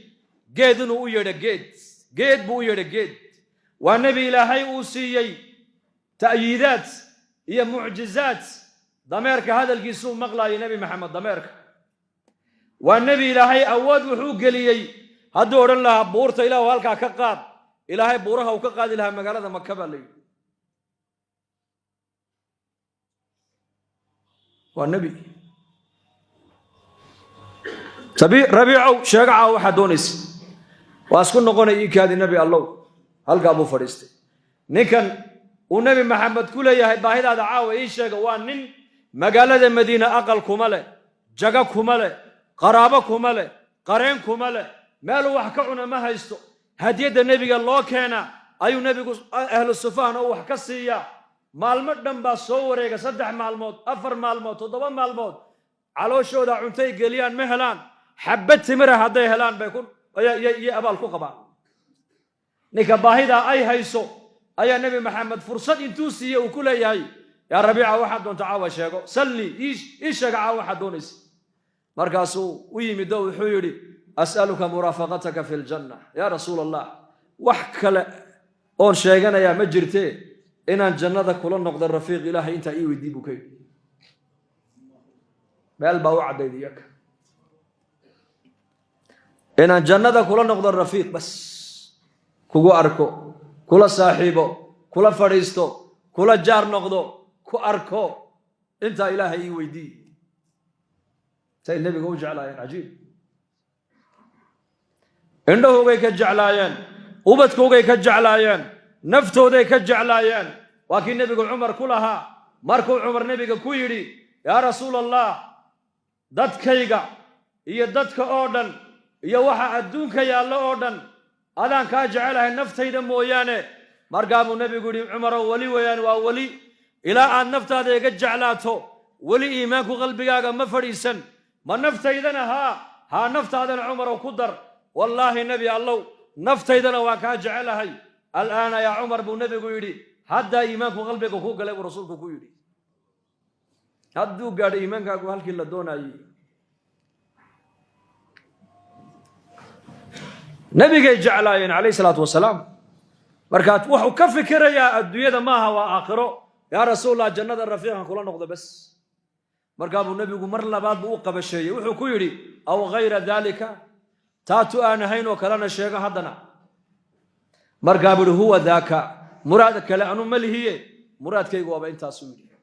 قيد ويا قيد بويا قيد والنبي إلهي أوسيي تأييدات هي معجزات ضميرك هذا القيسوم مغلى يا نبي محمد ضميرك والنبي إلهي أود وحوق لي هدور الله بورت إله والكا كقاد إلهي بورها وكقاد إلها مقالة مكبا لي والنبي تبي ربيعو شاقعه وحدونيس واسكن نقول إيكاد النبي الله هل أبو فريستي نكن ونبي محمد كله يهي باهد هذا عاوة إيش وانن مقالة المدينة أقل كمالة جاقا كمالة قرابة كمالة قرين كمالة مالو وحكعنا ما هيستو هدية النبي الله كان أيو نبي أهل الصفان أو وحكسية مالمت دنبا صوريك صدح مالموت أفر مالموت وضبا مالموت على شو دا عنتي قليان مهلان حبت تمره هدي هلان بيكون يا أبا الكوكبا نيكا باهدا أي هيسو أي نبي محمد فرصة انتوسية وكل ياي يا ربيعة واحد دون تعاوى شيكو سلي إيش شاقعا واحد دونيس مركاسو ويمدو حيري أسألك مرافقتك في الجنة يا رسول الله وحكل أون شيغانا يا مجرتي إن الجنة كلنا نقدر رفيق إلهي أنت إيوي دي بكي بقلبا وعد يديك إن الجنة كلنا نقدر رفيق بس كوغو أركو كل صاحبه كل فريستو كل جار نقدو كو أركو أنت إلهي إيوي دي سيد النبي قول جعلاين عجيب عنده هو كجعلاين وبتكو كجعلاين نفتو ذي كجعلاين وكن النبي قول عمر كلها ماركو عمر نبي كويري يا رسول الله دتكيغا هي دتك أوردن هي وحا أدونك يا الله أوردن أذان كجعلها نفتي دمويانه مرقام النبي قول عمر ولي ويان وولي إلى أن نفت هذا كجعلاته ولي إيمانك قلبك ما فريسن ما نفت إذن ها نفت هذا عمر وقدر والله النبي الله نفت إذن وكاجعلها الآن يا عمر بن نبي قولي هذا إيمانك قلبك وخوك لك ورسولك قولي هذا قال إيمانك هل كلا دونا nabigay jeclaayeen calayhi salaatu wasalaam markaad wuxuu ka fikirayaa adduunyada maaha waa aakhiro yaa rasuulallah jannada rafiiqan kula noqdo bas markaa buu nabigu mar labaad buu u qabasheeyey wuxuu ku yidhi aw ghayra daalika taatu aan ahayn oo kalena sheego haddana markaa buu huwa daaka muraad kale anu ma lihiye muraadkaygu waaba intaasuu yidhi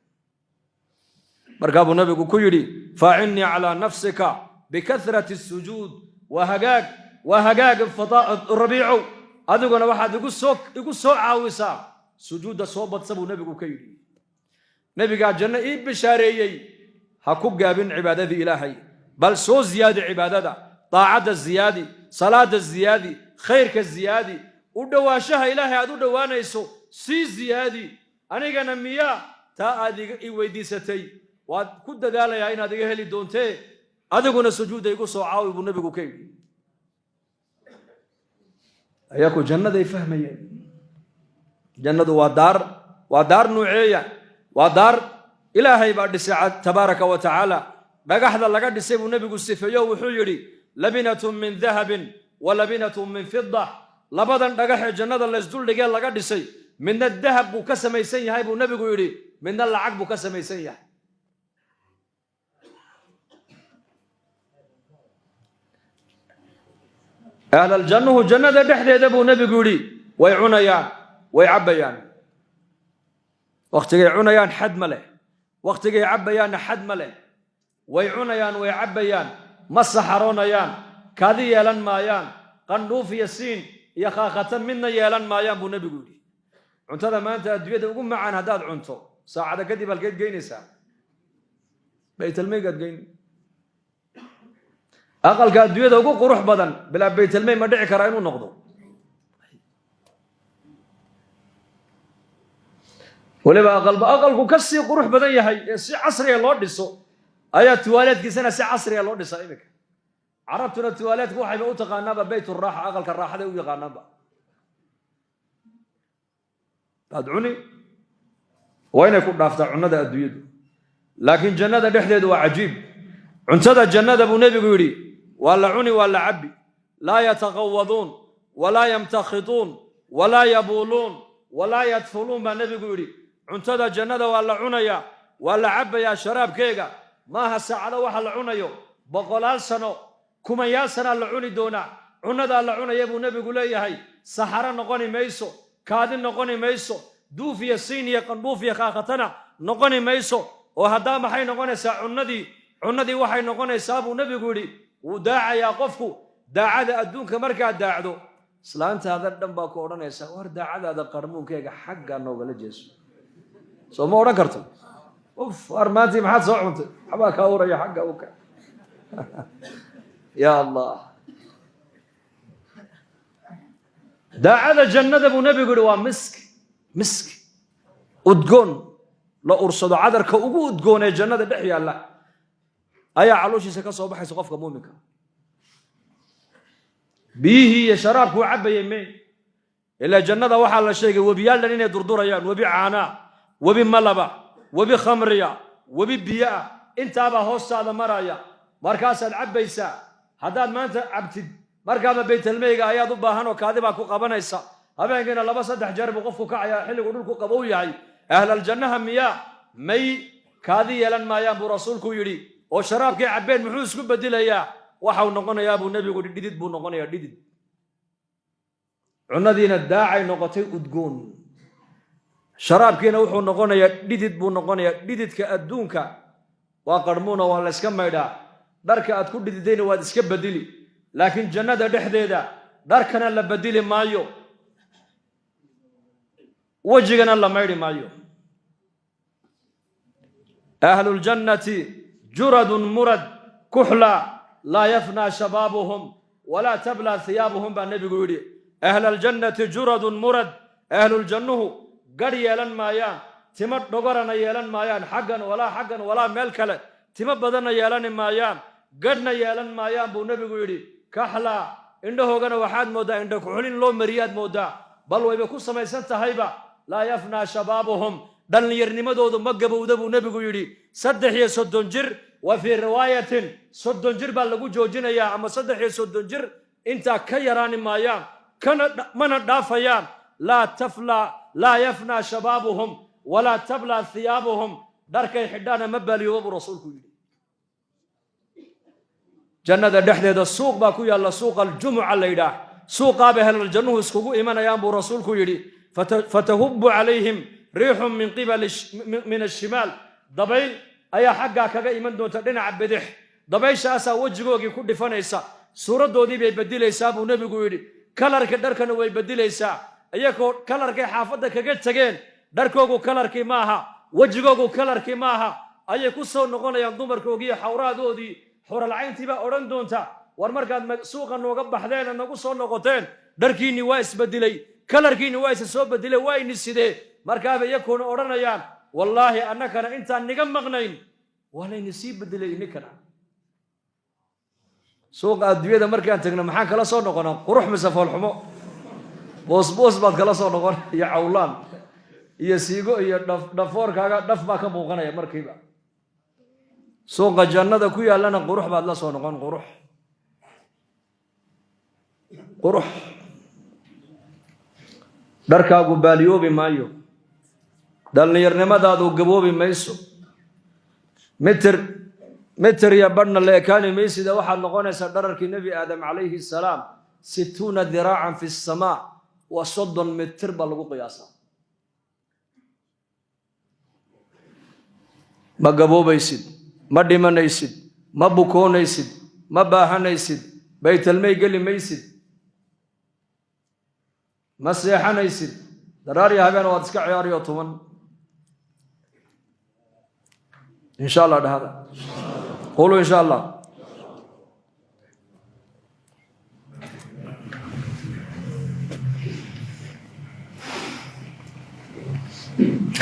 markaa buu nabigu ku yidhi faacinnii calaa nafsika bikahrati sujuud waa hagaag rabiicow adiguna waxaad igu soo caawisaa sujuudda soo badsa buu nabigu ka yidhi nabigaa janno ii bishaareeyey ha ku gaabin cibaadadii ilaahay bal soo ziyaadi cibaadada daacadda ziyaadi salaada ziyaadi khayrka ziyaadi u dhowaanshaha ilaahay aad u dhowaanayso sii ziyaadi anigana miyaa taa aad i weydiisatay waad ku dadaalayaa inaad iga heli doontee adiguna sujuudda igu soo caawi buu nabigu ka yidhi ayaku jannaday fahmayeen jannadu waa daar nuuceeya waa daar ilaahay baa dhisay tabaaraka wa tacaala dhagaxda laga dhisay buu nabigu sifeeyo wuxuu yidhi labinatun min dahabin wa labinatun min fidda labadan dhagaxee jannada laysduldhigee laga dhisay midna dahab buu ka samaysan yahay buu nabigu yidhi midna lacag buu ka samaysan yahay ahlaljannuhu jannada dhexdeeda buu nabigu yidhi way cunayaan way cabbayaan wakhtigay cunayaan xad ma leh wakhtigay cabbayaanna xad ma leh way cunayaan way cabbayaan ma saxaroonayaan kaadi yeelan maayaan qandhuuf iyo siin iyo khaakatan midna yeelan maayaan buu nabigu yidhi cuntada maanta adduunyada ugu macaan haddaad cunto saacada kadib halkeed geynaysaa baytalmaygaad geyn aqalka adduunyada ugu qurux badan bilaa baytalmay ma dhici karaa inuu noqdo waliba aqalku ka sii qurux badan yahay ee si casriga loo dhiso ayaa tuwaaleedkiisana si casriga loo dhisa iminka carabtuna tuwaaleedku waxayba u taqaanaaba bayturaaxa aqalka raaxaday u yaqaanaanba baad cuni waa inay ku dhaaftaa cunnada adduunyadu laakiin jannada dhexdeedu waa cajiib cuntada jannada buu nebigu yidhi waa la cuni waa la cabbi laa yataqawaduun walaa yamtakhituun walaa yabuuluun walaa yadfuluun baa nebigu yidhi cuntada jannada waa la cunayaa waa la cabbayaa sharaabkeega maaha saacado waxa la cunayo boqolaal sano kumanyaal sanaa la cuni doonaa cunnadaa la cunaya buu nebigu leeyahay saxaro noqoni mayso kaadi noqoni mayso duuf iyo siin iyo qandhuuf iyo khaakatana noqoni mayso oo haddaa maxay noqonaysaa cunnadii waxay noqonaysaa buu nebigu yidhi wuu daacayaa qofku daacada adduunka markaad daacdo islaantaada dhan baa ku odhanaysaa war daacadaada qarmuunkeega xaggaa noogala jeeso soo ma odhan karto war maantii maxaad soo cuntay waxbaa kaa uraya xagga uka ya allah daacada jannada buu nebigu yidhi waa miski udgoon la ursado cadarka ugu udgoon ee jannada dhex yaalla ayaa calooshiisa ka soo baxaysa qofka muuminka biyihii iyo sharaabkuu cabbayay me ilaa jannada waxaa la sheegay webiyaal dhan inay durdurayaan webi caanaa webi malaba webi khamriya webi biyoah intaabaa hoostaada maraya markaasaad cabbaysaa haddaad maanta cabtid markaaba baytalmeyga ayaad u baahan oo kaadi baa ku qabanaysa habeenkiina 2-3 jeer buu qofku kacayaa xilligu dhulku qabow yahay ahlaljannaha miyaa may kaadi yeelan maayaan buu rasuulku yidhi oo sharaabkii cabbeen muxuu isku bedelayaa waxau noqonayaa buu nebigu yidhi dhidid buu noqonayaa dhidid cunnadiina daacay noqotay udgoon sharaabkiina wuxuu noqonayaa dhidid buu noqonayaa dhididka adduunka waa qarmuuna waa la yska maydhaa dharka aad ku dhididayna waad iska bedeli laakiin jannada dhexdeeda dharkana la bedeli maayo wejigana la maydhi maayo ahluljannati juradun murad kuxla laa yafnaa shabaabuhum walaa tablaa hiyaabuhum baa nebigu yidhi ahluljannati juradun murad ahluljannuhu gadh yeelan maayaan timo dhogorana yeelan maayaan xaggan walaa meel kale timo badanna yeelani maayaan gadhna yeelan maayaan buu nebigu yidhi kaxlaa indhahoogana waxaad mooddaa indha kuxulin loo mariyaad mooddaa bal wayba ku samaysan tahayba laa yafnaa shabaabuhum dhallinyarnimadoodu ma gabowda buu nebigu yidhi 33 jir wa fii riwaayatin 30 jir baa lagu joojinayaa ama 33 jir انت كيران مايان كان من الدافيان لا يفنى شبابهم ولا تبلى ثيابهم دركي حدانا مبالي وابو رسولكم جنة دحدة السوق باكو يلا سوق الجمعة الليلة سوق بهل الجنة اسكو إيمان يا أبو رسولكم يدي فتهب عليهم ريح من قبل من الشمال ضبيل أي حقا كذا إيمان دون تدين عبدح ضبيل شاسا وجهه كل فنيسا سورة دودي بيبدل حساب ونبي يقولي كلر كدر كانوا بيبدل حساب أيكو كلر كي حافظة كجت سجين دركوجو كلر كي ماها وجهه كلر كي ماها أيكو سو نقول يا دمر كوجي حورا دودي حور العين تبا أوران دونتا ورمركاد سوقا نوقع بحدين أنا قصور نقطين دركيني وايس بدلي كلركيني وايس سوب بدلي واين السيدة مركاب يكون أوران يان والله أنك أنا أنت نجم مغنين ولا نسيب بدلي نكنا سوق الدوية ده مركان تجنا محاك لا صار نقنا قروح مسافة الحمو بوس بعد كلا صار نقنا يا عولان يا سيجو يا دفور كذا دف ما كم بوقنا يا مركبة سوق الجنة ده كوي لنا قروح بعد لا صار نقنا قروح دركا قباليو بمايو دل يرنما دادو قبو بميسو متر يا برنا اللي كان ميسي ده واحد نقول سدرك النبي آدم عليه السلام 60 ذراعا في السماء وصد متر بلغو قياسا ما قبو بيسد ما ديمان يسد ما بكون يسد ما باهن يسد بيت المي قال لي ميسد ما سيحن يسد دراري هبان واتسكع عياري وطمان إن شاء الله هذا قولوا إن شاء الله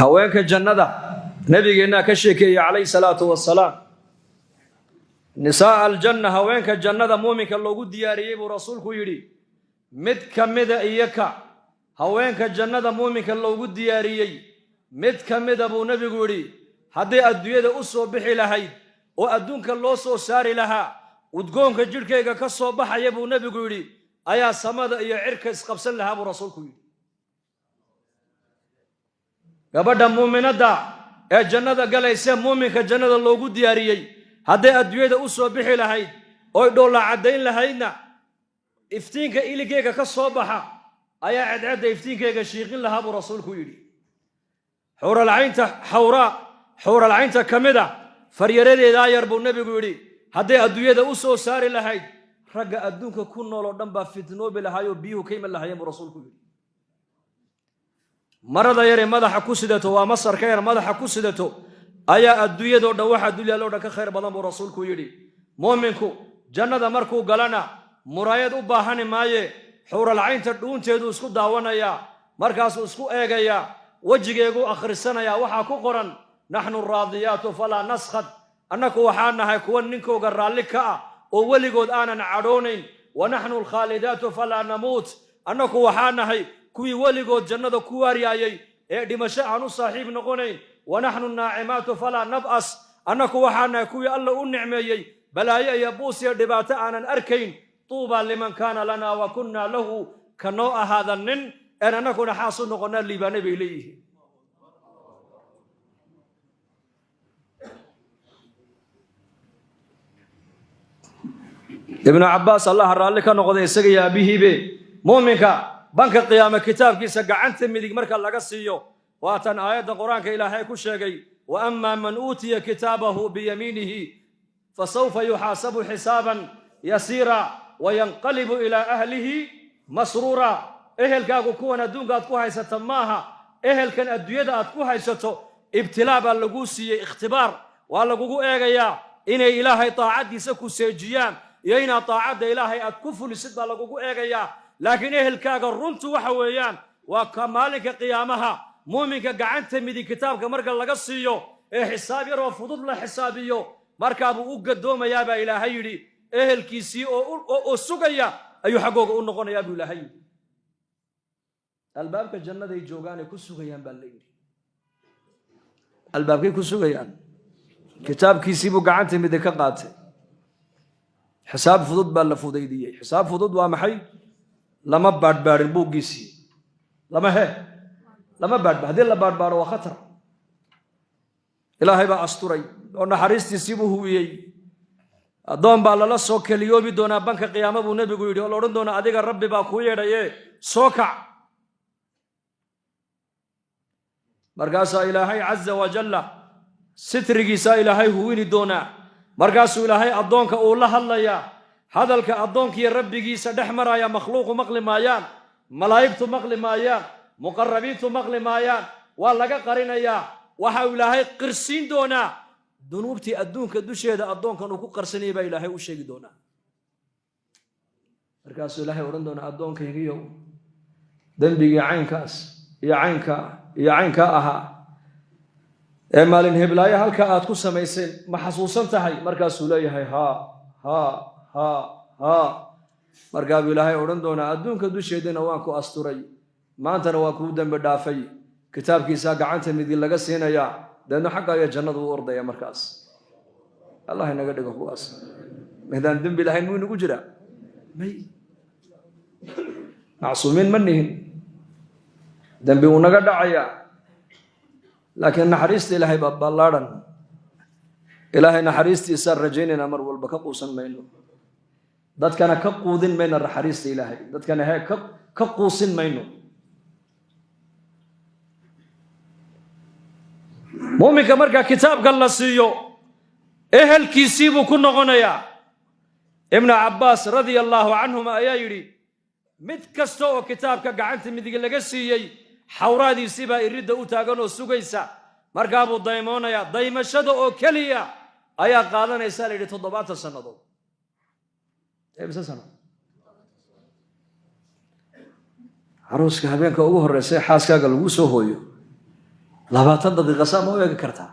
هوينك الجنة نبينا كشيكي عليه الصلاة والسلام نساء الجنة هوينك الجنة مؤمنك اللو قد دياريه ورسولك يري مد كمد إيكا هوينك الجنة مؤمنك اللو قد دياريه مد كمد أبو نبي قولي هذه الدنيا أسوأ بحي لهاي وأدونك الله سو ساري لها وتقومك جركيك كسو بحا يبو نبي قولي أيا سمد أيا عركس قبسن لها أبو رسولك قبدا مؤمنة دا يا جنة قال يسير مؤمنك جنة الله قد دياريي هذه الدنيا أسوأ بحي لهاي ويدول عدين لهاينا افتينك إليكيك كسو بحا أيا عد افتينك شيخين لها أبو رسولك حور العين حور العين كمدة فريريدي داير بو النبي يقولي هدي الدنيا أسو ساري لهاي رجع الدنيا كنا لو دم بفتنو بلهايو بيو كيم لهاي برسولك مرة يري ماذا حكوسدته ومصر كير ماذا حكوسدته أيا الدنيا دور واحد الدنيا لو دك خير بدن برسولك يقولي مؤمنكو جنة مركو قالنا مرايد أباهن ماي حور العين تدون تدو اسكو داوانا يا مركز اسكو إيجا يا وجهيجو آخر السنة يا وحكو قرن نحن الراضيات فلا نسخط أنك وحانا هيكون ننكو قرالك أولي قد آنا نعرونين ونحن الخالدات فلا نموت أنك وحانا هي كوي ولي قد جنة كواري أي دمشاء عنو صاحب نقونين ونحن الناعمات فلا نبأس أنك وحانا كوي الله النعمي بلايا يبوس يدبات آنا أركين طوبى لمن كان لنا وكنا له كنوع هذا النن أنا نكون حاصل نقولنا اللي بنبي ليه ابن عباس الله رالي كان نقضي سقيا به به مؤمنك بنك القيامة كتاب كيسا قعنت مديك مركا لقصيو واتن آيات القرآن كإلهي كشيغي وأما من أوتي كتابه بيمينه فسوف يحاسب حسابا يسيرا وينقلب إلى أهله مسرورا إهل كاكو كوانا دون قاد كوهاي ستماها إهل كان الدوية قاد كوهاي ستو ابتلاء باللقوسي اختبار واللقوكو إيغيا إني إلهي طاعد يسكو سيجيان يينا طاعد إلهي أتكفو لسد باللقوكو إيغيا لكن إهل كاكو رنتو وحويان وكمالك قيامها مؤمنك قعنت مدي كتابك مرقا لقصيو حسابي رو فضل حسابيو مركابو أقدوما يابا إلهي لي إهل كيسي أو سقيا أيو حقوق أنقون يابا إلهي الباب كالجنة دي جوغاني كسو غيان بالليل الباب كي كسو غيان كتاب كيسيبو قعنتي مدكا قاتي حساب فضود بلا فضيدية حساب فضود ومحي لما بعد بوجيسي لما هي لما بعد هذه لا بعد وخطر إلهي بقى أسطوري وأنا حريستي سيبه هويي أدون بالله سوك اليوم دونا بنك قيامة بنبي يقول الله دونا أديك الرب بقى خويه رأيه سوكع مرقاسا إلهي عز وجل سترقي سا إلهي هويني دونا مرقاسو إلهي أدونك أولا الله يا هذا الك أدونك يا ربي سدحمر يا مخلوق مقل مايان ملايكة مقل مايان مقربين مقل مايان والله قرينا يا وحاول إلهي قرسين دونا ذنوبتي أدونك دوشيدا أدونك نكو قرسني با إلهي وشيق دونا مركاسو إلهي ورندونا أدونك يجيو ذنبي عينكاس يا عينك أها إما لنهبلايا هلكا أتكو سميسين محسوسا تهي مركاسو إلهي ها مركاسو إلهي ورندونا أدونك دوشيدا نوانكو أستوري ما أنت نواكو دنب دافي كتاب كيسا قعنت مدين لغا سينا يا لأنه حقا يا جنة وورد يا مركز الله ينقدك أخواس مهدان دنب إلهي مو نقول جرا مي معصومين منهم دنبي ونقد عيا لكن نحريست إلهي ببالارن إلهي نحريست إسار رجين أمر والبكقوسا مينو داد كان كقودين من الرحريست إلهي داد كان هيك كقوسين مينو مؤمن كمركا كتاب قال سيو اهل كيسيبو كنا غنيا ابن عباس رضي الله عنهما ايا يري مد كستو كتابك غعنت ميدغ لغا سيي حورادي سيبا يريد او تاغنو سوغيسا marka buu daymoonaya daymashada oo kaliya ayaa qaadanaysa leeyahay 7 sanadood eebsa sano arooska habeenka ugu horeysay xaaskaaga lagu soo hooyo 20 daqiiqo sama oo eegi kartaa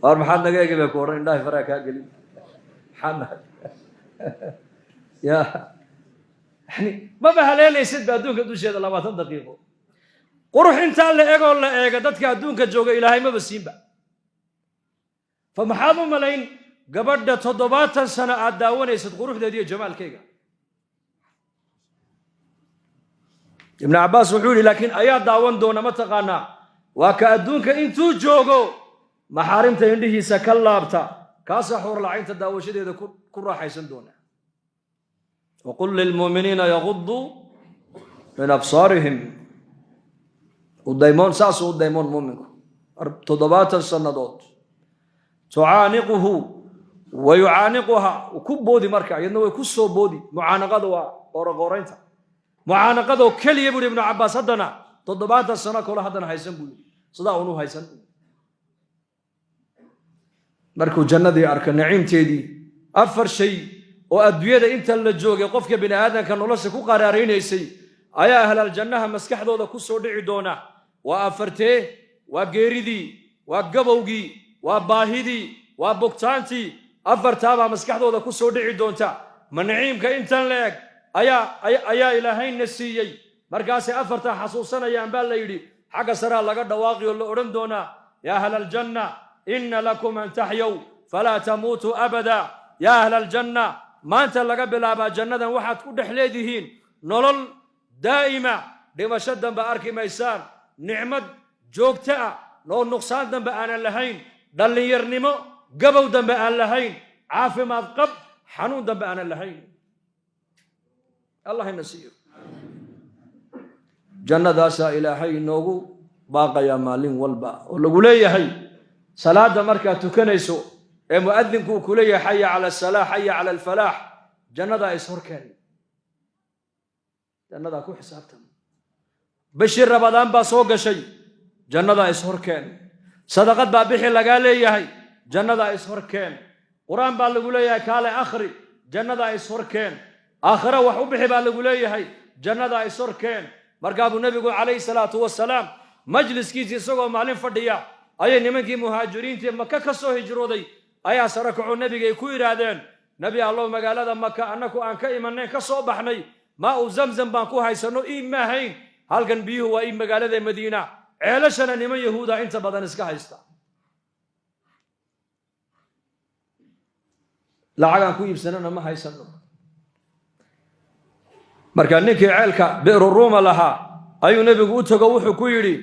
war maxaad naga eegi bay ku oran indhaha fara ka gali xamad ya yani ma bahaleelaysid adduunka dusheeda 20 daqiiqo قروح انت اللي ايغو لا ايغا ددكا ادونكا جوغا الهي ما بسينبا فمحابو ملاين غبدة 7 سنه اداونيسد قروحديدي جمالكيغا ابن عباس وحولي لكن ايا داون دونا ما تقانا واكا ادونكا انتو جوغو محارمتا اندهيسا كلابتا كاسا حور العين تداوشديدا كراحيسن دونا وقل للمؤمنين يغضوا من ابصارهم ودايمون ساسو ودايمون مؤمنكو 7 سنوات تعانقه ويعانقها وكبودي مركا يدنا way ku soo boodi mucaanaqada waa qoraqoreynta mucaanaqada kaliya buu ibn Abbas hadana 7 sano kala hadana haysan buu sida uu haysan markuu jannadii arka naciimteedii afar shay oo adduunyada inta la joogay qofka bini aadanka nolosha ku qaraareeynayay ayaa ahlal jannaha maskaxdooda ku soo dhici doona وأفرته وجيردي وجبوجي وباهدي وبكتانتي أفرتها مسكحة ذا كسر دعي دونتا منعيم كإنتن لك أيا إلهين نسيي مركاسي أفرتها حصوصنا يا أمبال ليدي حق سرى لقد واقي ولا أرندونا يا أهل الجنة إن لكم أن تحيوا فلا تموتوا أبدا يا أهل الجنة ما أنت لقد بلابا جنة واحد كل حليدهين نلل دائما لما شدا بأرك ميسان نعمة جوجتا لو نقصان دم أنا لهين دل يرنمو قبل دم أنا لهين عافي ما قب حنون دم أنا لهين الله ينسير جنة داسا إلهي نوغو باقى يا مالين والبا ولو لي هي صلاة مركة تكنيسو مؤذن كولي حي على الصلاة حي على الفلاح جنة دا إسهر كان جنة دا كو حسابتهم بشير رمضان باسوق شيء جنة إسهر كان صدقات بابيحي لقالي هي جنة إسهر كان قرآن بالقولي كالي آخري جنة إسهر كان آخرة وحبحي بالقولي هي جنة إسهر كان مرقاب النبي عليه الصلاة والسلام مجلس كيسي سوق معلم فرديا أي نمكي مهاجرين تي مكة كسو هجرودي أي سركعوا النبي كوي رادين نبي الله مقال هذا مكة أنكو أنك إيمانين كسو بحني ماء زمزم بانكو هايسنو إيما هين halkan biyuhu waa in magaalada Madiina ceelashana niman yahuuda inta badan iska haysta lacagaan ku iibsanana ma haysano marka ninkii ceelka bi'ru ruuma lahaa ayuu nebigu u tago wuxuu ku yidhi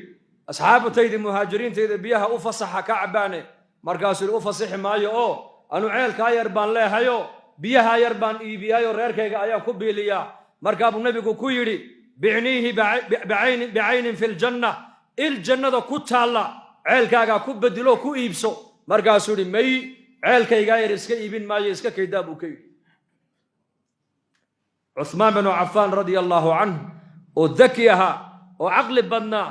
asxaabatayda muhaajiriintayda biyaha u fasaxa ka cabaane markaasuu u fasixi maayo oo anu ceelkaa yar baan leehayo biyaha yar baan iibiyaayo reerkayga ayaan ku biiliyaa markaa buu nebigu ku yidhi bicniihi bicaynin fi ljanna il jannada ku taalla ceelkaagaa ku bedilo ku iibso markaasuu yidhi may ceelkaygaa yar iska iibin maayo iska kaydaa buu ka yidhi cuthmaan binu cafaan radia allaahu canhu oo daki ahaa oo caqli badnaa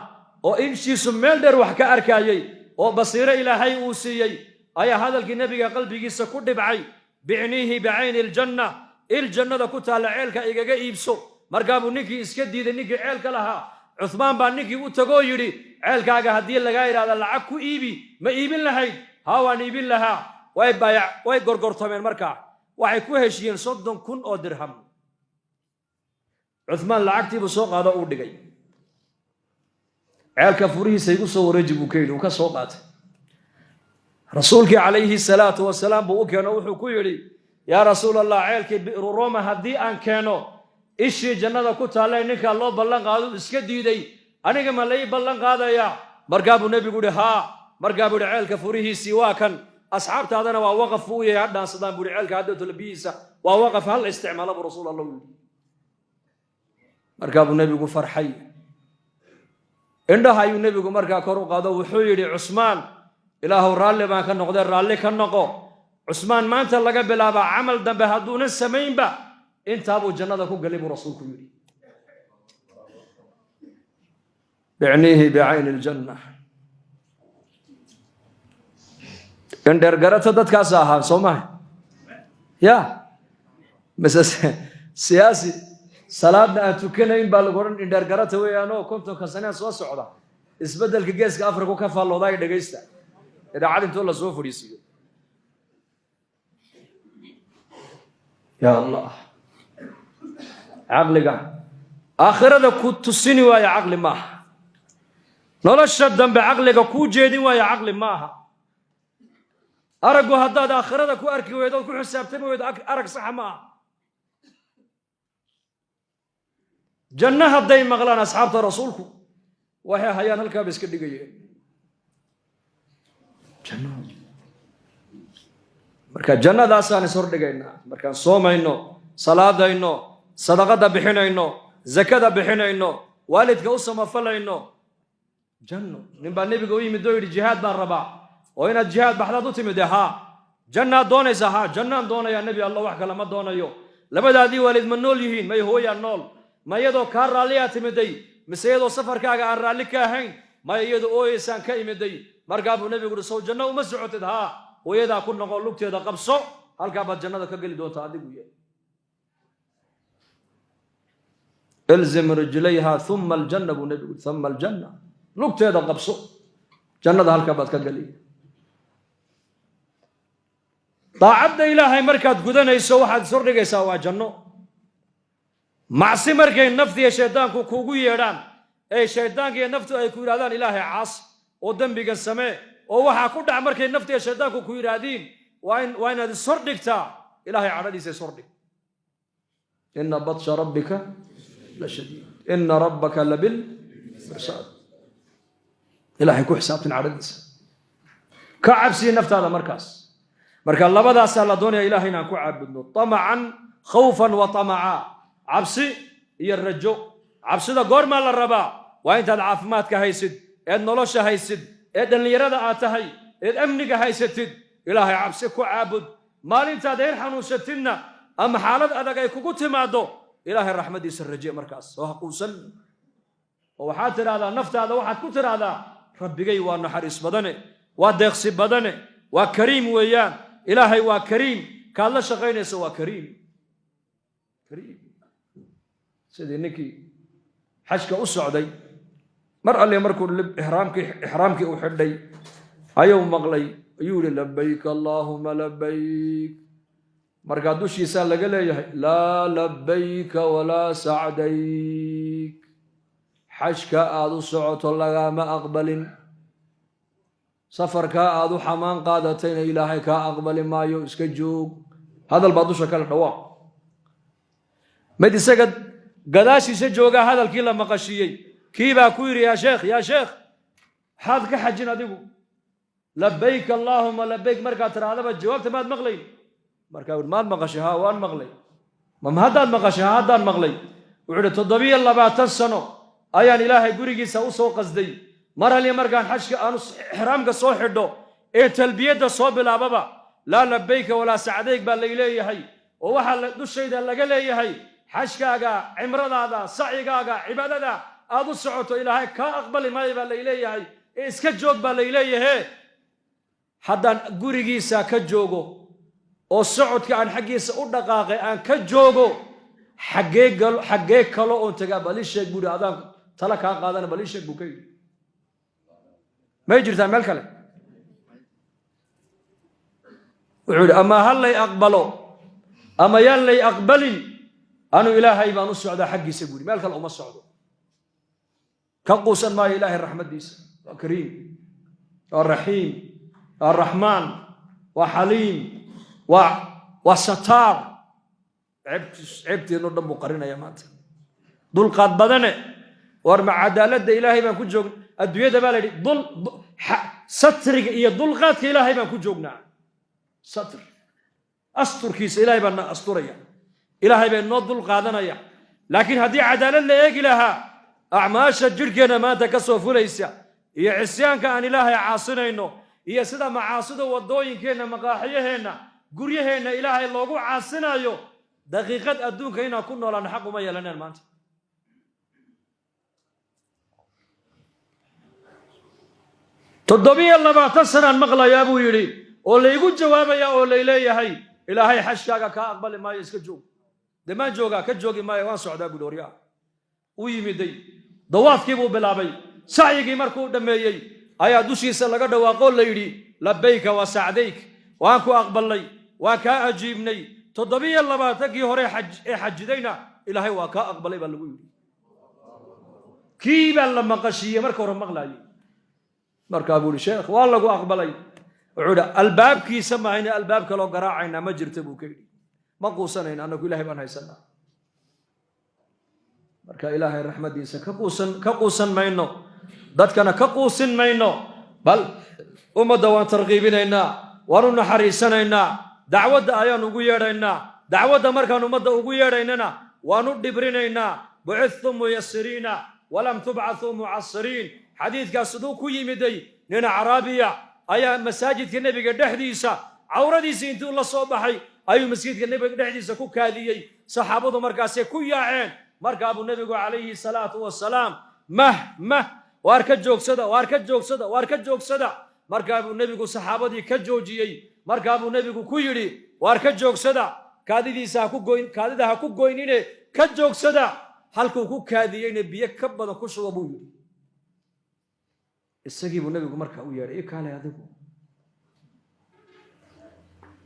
oo inshiisu meel dheer wax ka arkaayey oo basiiro ilaahay uu siiyey ayaa hadalkii nebiga qalbigiisa ku dhibcay bicniihi bicayni iljanna il jannada ku taalla ceelka igaga iibso markaa buu ninkii iska diiday ninkii ceelka lahaa cuthmaan baa ninkii u tagoo yidhi ceelkaaga haddii lagaa yidhahda lacag ku iibi ma iibin lahayd haa waan iibin lahaa way gorgortameen markaa waxay ku heshiiyeen 30,000 oo dirham cuthmaan lacagtiibuu soo qaado uu dhigay ceelka furihiisa igu soo wareeji buu ka yidhi uu ka soo qaatay rasuulkii calayhi salaatu wasalaam buu u keeno wuxuu ku yidhi yaa rasuul allah ceelkii bi'ru ruuma haddii aan keeno ishii jannada ku taallay ninkaa loo ballan qaado iska diiday aniga ma lai ballan qaadayaa markaa buu nebigu yidhi haa markaa buu yidhi ceelka furihiisii waa kan asxaabtaadana waa waqaf buu u yahay ha dhaansadaan buu yidhi ceelka haddooto biyihiisa waa waqaf hal isticmaala buu rasuul allah yidhi markaa buu nebigu farxay indhaha ayuu nebigu markaa kor u qaado wuxuu yidhi cusmaan ilaahu raalli baan ka noqdee raalli ka noqo cusmaan maanta laga bilaabaa camal dambe hadduunan samaynba intaabuu jannada ku galay buu rasuulku yidhi bicniihi bicayni iljanna indheergarata dadkaas ahaa soo maha ya mise siyaasi salaadna aan tukanayn baa lagu odhan indheergarata weeyaanoo 50 sanee soo socda isbeddelka geeska afrika ka faalloodaay dhegaysta idaacad intoo la soo fadhiisiiyo yaa allah caqliga aakhirada ku tusini waaya caqli maaha nolosha dambe caqliga kuu jeedin waaya caqli maaha araggu haddaad aakhirada ku arki weydo ood ku xisaabtami weydo arag saxa maaha janno hadday maqlaan asxaabta rasuulku waxay hayaan halkaaba iska dhigayeen marka jannadaasaan is hordhigaynaa markaan soomayno salaadayno sadaqada bixinayno zakada bixinayno waalidka u samafalayno janno ninbaa nebiga u yimid oo yidhi jihaad baan rabaa oo inaad jihaad baxdaad u timid haa jannaad doonaysa haa jannaan doonayaa nebi allah wax kale ma doonayo labadaadii waalid ma nool yihiin may hooyaa nool ma iyadoo kaa raalliyaa timiday mise iyadoo safarkaaga aan raalli ka ahayn ma iyadoo ooyeysaan ka imiday markaa buu nebigu uhi sow janno uma socotid haa hooyadaa ku noqo lugteeda qabso halkaa baad jannada ka geli doontaa adigu yahay ilzim rijlayha uma aljanna buu nebigu uhi uma aljanna lugteeda qabso jannada halkaa baad ka geli daacadda ilaahay markaad gudanayso waxaad ishordhigaysaa waa janno macsi markay naftiiyo shaydaanku kuugu yeedhaan ee shaydaanka iyo naftu ay ku yidhahdaan ilaahay caas oo dembigan samee oo waxaa ku dhac markay naftiiyo shaydaanku ku yidhaahdiin waa inaad ishordhigtaa ilaahay cadhadiisa ishordhig ina batsha rabbika la shadiid ina rabbaka labil mirsaad ilaahay ku xisaabtin cadhadiisa ka cabsiye naftaada markaas marka labadaasaa la doonaya ilahay inaan ku caabudno tamacan khawfan wa tamaca cabsi iyo rajo cabsida goormaa la rabaa waa intaad caafimaadka haysid eed nolosha haysid ee dhallinyarada aad tahay eed amniga haysatid ilaahay cabsi ku caabud maalintaad heer xanuunsatidna ama xaalad adag ay kugu timaaddo ilaahay raxmadiisa raje markaas oo ha quusan oo waxaad tidhaahdaa naftaada waxaad ku tidhaahdaa rabbigay waa naxariis badane waa deeqsi badane waa kariim weeyaan ilaahay waa kariim kaad la shaqaynaysa waa kariim sidii ninkii xajka u socday mar alle markuu ixraamkii u xidhay ayuu maqlay ayuu yidhi labayk allaahuma labayk markaa dushiisaa laga leeyahay laa labayka walaa sacdayk xajka aad u socoto lagaama aqbalin safarkaa aad u xamaan qaadatayna ilaahay kaa aqbali maayo iska joog هذا البادوشة كان الدواء مدي سجد قداشي سجوجا هذا الكيلا مقشيي كيبا كوير يا شيخ حاد كحجنا ديبو لبيك اللهم لبيك مركا ترى هذا جوابت ما مغلي مركا ما مقشها وان مغلي ما هذا المقشها هذا المغلي وعد تضبي الله باتسنو ايان الهي غريغي سو قصدي مره لي مركان حج ان احرامك سو خدو اي تلبيه سو بلابا لا لبيك ولا سعديك با ليليهي oo waxa dushayda laga leeyahay xashkaaga cimradaada sacigaaga cibaadada aad u socoto ilaahay ka aqbali maayo ba leeyahay iska joog ba leeyahay haddaan gurigiisa ka joogo oo socodka aan xaqiisa u dhaqaaqay aan ka joogo xagee kale oo taga bali sheeg buri adaan tala ka qaadana bali sheeg bukay ma jirtaa meel kale wuxuu ama hal lay aqbalo ama yaan lay aqbalin anu ilaahay baan u socdaa xaqiisa buri meel kale uma socdo ka quusan ma ilaahay raxmadiisa waa kariim waa raxiim الرحمن وحليم وستار عبت انه دم قرينا يا مات دول قاد بدنه ورمع عداله الهي ما كو جوج الدنيا دبالدي دول سترك iyo dulqaadka ilaahay baan ku joognaa satr asturkiisa ilaahay baan asturaya ilaahay baan noo dul qaadanaya laakiin hadii cadaalad la eegi lahaa acmaasha jirkeena maanta ka soo fulaysa iyo cisyaanka aan ilaahay caasinayno iyo sida macaasida wadooyinkeena maqaaxiyaheena guryaheena ilaahay loogu caasinayo daqiiqad adduunka inaan ku noolaan xaq uma yeelaneen maanta toddobiyo labaatan sanaan maqlayaa buu yidhi oo laygu jawaabaya oo layleeyahay ilaahay xashkaaga kaa aqbali maayo iska joog dee maan joogaa ka joogi maayo waan socdaa buuhi waryaa u yimiday dawaafkii buu bilaabay sacyigii markuu dhammeeyey ayaa dushiisa laga dhawaaqo la yidhi labayka wa sacdayk waan ku aqbalnay waan kaa ajiibnay toddobiyo labaatankii hore ee xajidayna ilaahay waa kaa aqbalay baa lagu yidhi kii baa la maqashiiyey marka hore maqlaayay markaa buu yidhi sheekh waa lagu aqbalay wuxuu yidhi albaabkiisa mahayna albaab kaloo garaacayna ma jirta buu ka yidhi ma quusanayna annagu ilaahay baan haysanaa marka ilaahay raxmadiisa ka quusan mayno dadkana ka quusin mayno bal ummadda waan tarqiibinaynaa waan u naxariisanaynaa dacwadda ayaan ugu yeedhaynaa dacwadda markaan ummadda ugu yeedhaynana waan u dhibrinaynaa bucithtum muyasiriina walam tubcathuu mucasiriin xadiidkaas siduu ku yimiday nin caraabiya ayaa masaajidka nebiga dhexdiisa cawradiisii intuu la soo baxay ayuu masjidka nebiga dhexdiisa ku kaadiyey saxaabadu markaasay ku yaaceen markaabuu nebigu calayhi salaatu wasalaam mah waar ka joogsada markaabuu nebigu saxaabadii ka joojiyey markaabuu nebigu ku yidhi waar ka joogsada kaadida ha ku goynine ka joogsada halkuu ku kaadiyeyna biyo ka badan ku shuba buu yidhi isagii buu nebigu markaa u yeedhay i kaalay adigu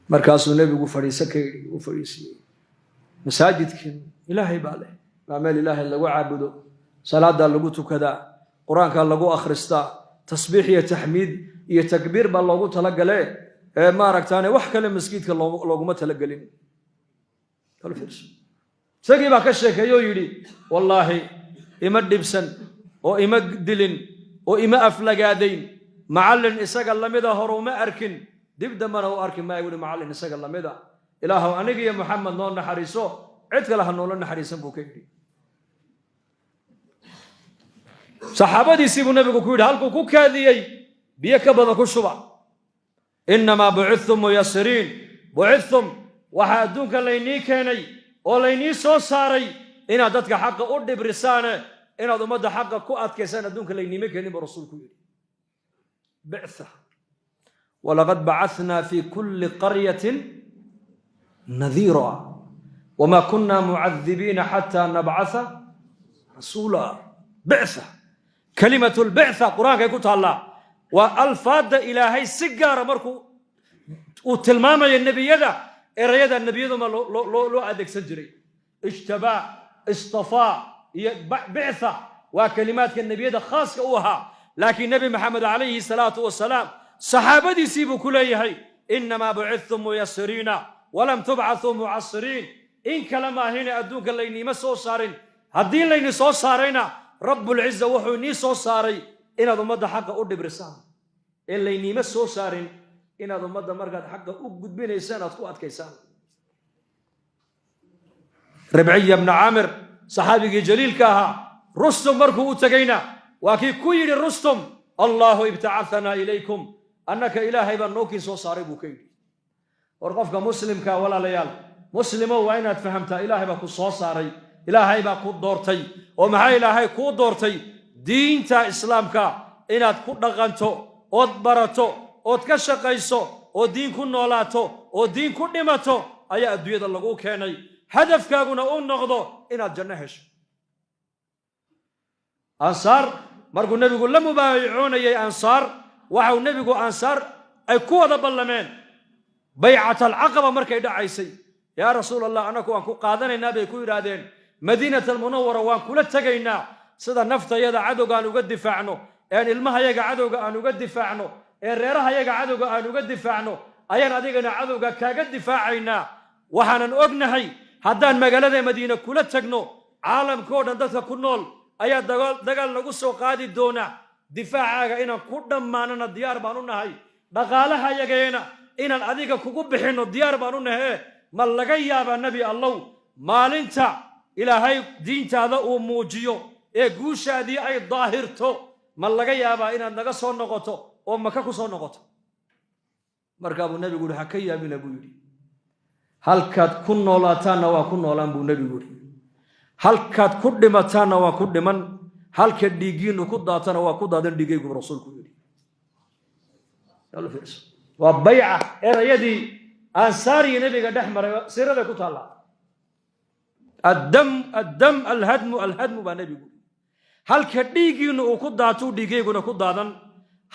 markaasuu nebigu fadhiisan ka yidhi u fadhiisiyey masaajidkan ilaahay baa leh waa meel ilaahay lagu caabudo salaadaa lagu tukadaa qur-aankaa lagu akhristaa tasbiix iyo taxmiid iyo takbiir baa loogu talagale ee maaragtaane wax kale masjidka looguma talagelin isagii baa ka sheekeeyoo yidhi wallaahi ima dhibsan oo ima dilin oo ima aflagaadayn macallin isaga lamida hore uma arkin dib dambana u arki maayo weli macallin isaga lamida ilaahow aniga iyo maxamed noo naxariiso cid kale ha noola naxariisan buu ka yidhi saxaabadiisii buu nebigu ku yidhi halkuu ku kaadiyey biyo ka badan ku shuba innamaa bucithtum muyasiriin bucithtum waxaa adduunka laynii keenay oo laynii soo saaray inaad dadka xaqa u dhibrisaane inaad ummadda xaqa ku adkaysaan adduunka layniima keenin buu rasuulku yidhi bictha walaqad bacahnaa fi kulli qaryatin nadiira wamaa kunna mucadibiina xataa nabcatha rasuula bictha كلمة البعثة قرآن كي كتالله والفاد إلهي سجارة مركو وتلمامة النبي يدا إريد النبي يدا ما لو أدك سجري اجتباء اصطفاء بعثة وكلمات النبي يدا خاص كوها لكن النبي محمد عليه الصلاة والسلام صحابتي سيبوا كليهي إنما بعثتم ميسرين walam tubcathuu mucasiriin in kale maahine adduunka layniima soo saarin haddii layni soo saarayna rabbulciza wuxuu inii soo saaray inaad ummadda xaqa u dhibrisaan ee layniima soo saarin inaad ummadda markaad xaqa u gudbinaysaan aad ku adkaysaan ribciya bna caamir saxaabigii jaliilka ahaa rustum markuu u tegayna waa kii ku yidhi rustum allahu ibtacahanaa ilaykum annaka ilaahay baa nookii soo saaray buu ka yidhi war qofka muslimka walaalayaal muslimow waa inaad fahamtaa ilaahay baa ku soo saaray ilaahay baa ku doortay oo maxaa ilaahay kuu doortay diinta islaamka inaad ku dhaqanto ood barato ood ka shaqayso oo diin ku noolaato oo diin ku dhimato ayaa adduunyada lagu keenay hadafkaaguna uu noqdo inaad janno hesho ansaar markuu nebigu la mubaayicoonayay ansaar waxau nebigu ansaar ay ku wada ballameen baycat alcaqaba markay dhacaysay yaa rasuul allah annagu waan ku qaadanaynaa bay ku yidhaahdeen madiinat almunawara waan kula tegaynaa sida naftayada cadowga aan uga difaacno een ilmahayaga cadowga aan uga difaacno ee reerahayaga cadowga aan uga difaacno ayaan adigana cadowga kaaga difaacaynaa waxaanan ognahay haddaan magaalada madiina kula tagno caalamkao dhan dadka ku nool ayaa dagaal nagu soo qaadi doona difaacaaga inaan ku dhammaanana diyaar baan u nahay dhaqaalahayageena inaan adiga kugu bixinno diyaar baan u nahe ma laga yaabaa nebi allow maalinta ilaahay diintaada uu muujiyo ee guushaadii ay daahirto ma laga yaabaa inaad naga soo noqoto oo maka ku soo noqoto markaa buu nebigu yihi ha ka yaabina buu yidhi halkaad ku noolaataanna waa ku noolaan buu nebigu yidhi halkaad ku dhimataanna waa ku dhiman halka dhiiggiinnu ku daatana waa ku daadan dhiigaygu rasuulku yidhi waa bayca erayadii ansaariyi nebiga dhex maray siiraday ku taallaa addam alhadmu baa nebigu halka dhiiggiinnu uu ku daatuu dhiigayguna ku daadan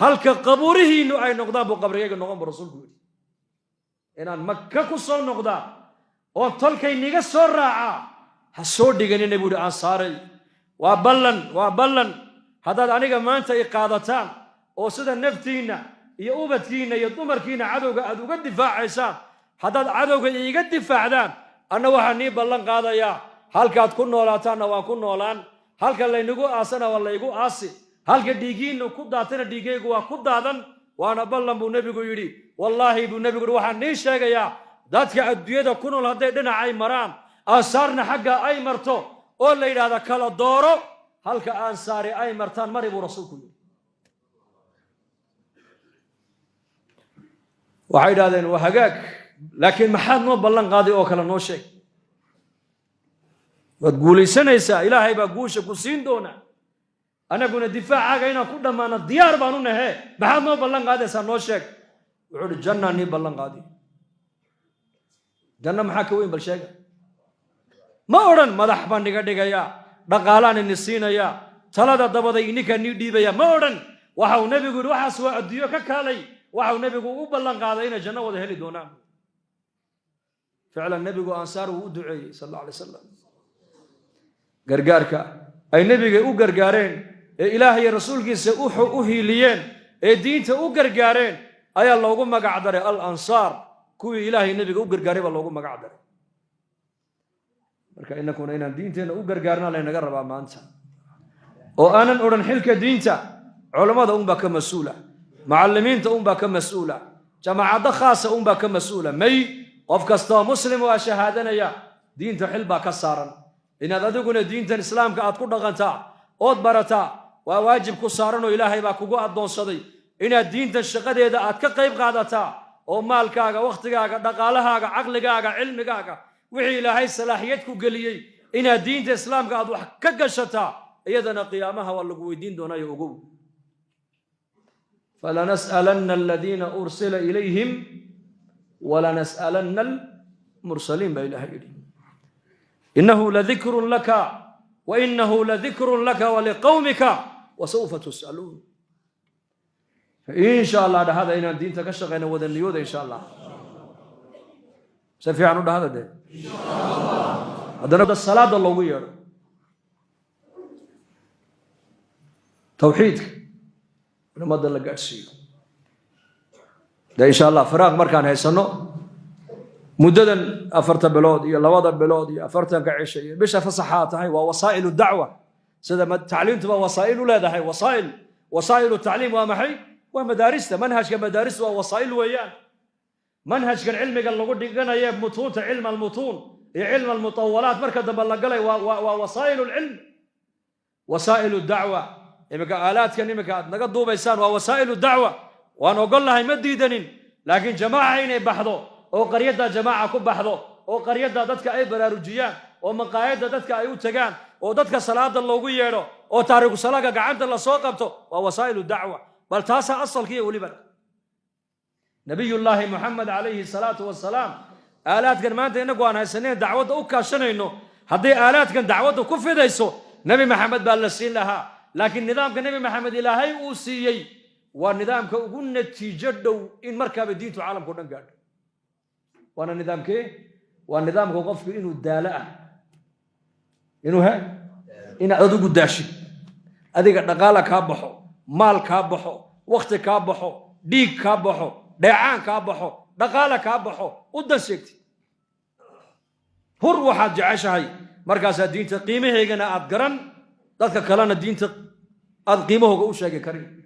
halka qabuurihiinnu ay noqdaan buu qabrigayga noqon buu rasuulku yidhi inaan maka ku soo noqdaa oo tolkayniga soo raacaa ha soo dhiganina buu yidhi ansaaray waa ballan haddaad aniga maanta i qaadataan oo sida naftiinna iyo ubadkiinna iyo dumarkiinna cadowga aad uga difaacaysaan haddaad cadowga iiga difaacdaan anna waxaa nii ballan qaadayaa halkaad ku noolaataanna waan ku noolaan halka laynigu aasana waa laygu aasi halka dhiiggiinnu ku daatana dhiiggaygu waa ku daadan waana ballan buu nebigu yidhi wallaahi buu nebigu yidhi waxaan nii sheegayaa dadka adduunyada ku nool hadday dhinacay maraan ansaarna xagga ay marto oo la yidhaahda kala dooro halka ansaari ay martaan mari buu rasuulku yidhi waxay yidhahdeen waa hagaag laakiin maxaad noo ballan qaaday oo kale noo sheeg waad guulaysanaysaa ilaahay baa guusha ku siin doona annaguna difaacaaga inaan ku dhammaano diyaar baan u nahe maxaad noo ballan qaadaysaa noo sheeg wuxuu uhi jannaa nii ballan qaadi janno maxaa ka weyn bal sheega ma odhan madax baan niga dhigayaa dhaqaalaan ini siinayaa talada dabaday ininkaa nii dhiibayaa ma odhan waxau nebigu yidhi waxaas waa adduunyo ka kaalay waxau nebigu u ballan qaaday inay janno wada heli doonaan ficlan nebigu ansaar wuu u duceeyey sal alla alay wasalam gargaarka ay nebiga u gargaareen ee ilaahay rasuulkiisa u hiiliyeen ee diinta u gargaareen ayaa loogu magac daray al ansaar kuwii ilaahay nebiga u gargaaray baa loogu magac daray marka innakuna inaan diinteenna u gargaarna laynaga rabaa maanta oo aanan odhan xilka diinta culammada unbaa ka mas-uula macallimiinta unbaa ka mas-uula jamaacaddo khaasa unbaa ka mas-uula may qof kastoo muslim waa shahaadanaya diinta xil baa ka saaran inaad adiguna diintan islaamka aad ku dhaqantaa ood barataa waa waajib ku saaran oo ilaahay baa kugu addoonsaday inaad diintan shaqadeeda aad ka qayb qaadataa oo maalkaaga wakhtigaaga dhaqaalahaaga caqligaaga cilmigaaga wixii ilaahay salaaxiyad ku geliyey inaad diinta islaamka aad wax ka gashataa iyadana qiyaamaha waa lagu weydiin doonaayo ogow falanas'alanna aladiina ursila ilayhim walanas'alanna almursaliin baa ilahay yidhi innahu ladikrun laka wa innahu ladikrun laka waliqawmika wasawfa tus'aluun in sha allah dhahada inaan diinta ka shaqayno wada niyooda insha allah si fiican u dhahada dee haddana salaada loogu yeedho tawxiidka ummadda la gaadhsiiyo dee insha allah firaaq markaan haysano مددا أفرت بلود يا لوضع بلود يا أفرت كعيش بيش فصحات هاي ووسائل الدعوة سيدا التعليم تبقى وسائل ولا ده هاي وسائل التعليم ومحي ومدارسته منهج كمدارس ووسائل ويان منهج كالعلم قال له قد قنا يا متون علم المتون علم المطولات مركز بلغلي ووسائل العلم وسائل الدعوة إمك آلات كان إمك نقد بيسان ووسائل الدعوة وأنا أقول لها مديدنين لكن جماعة هنا بحضو أو قرية جماعة كب بحضو أو قرية دتك أي برارجيان أو مقايد دتك أي وتجان أو دتك صلاة الله ويجيرو أو تاريخ صلاة قعدت الله سوقبته ووسائل الدعوة بل تاسع أصل كي ولي بل نبي الله محمد عليه الصلاة والسلام آلات كان ما أنت نقول أنا سنين دعوة أو كاشنا إنه هذه آلات كان دعوة كف ديسو نبي محمد بالسين لها لكن نظام كان نبي محمد إلهي أوسيي والنظام كقولنا تجدوا إن مركب الدين في العالم كلنا قاعد وانا نظام كي والنظام كوقف إنه الدالة إنه ها إن أدو قداشي أديك نقالة كابحو مال كابحو وقت كابحو ديك كابحو دعان كابحو نقالة كابحو ودسكتي هر واحد جعش هاي مركز الدين تقيمه هيجنا أذكرن ذاتك كلام الدين أذقيمه هو شيء كريم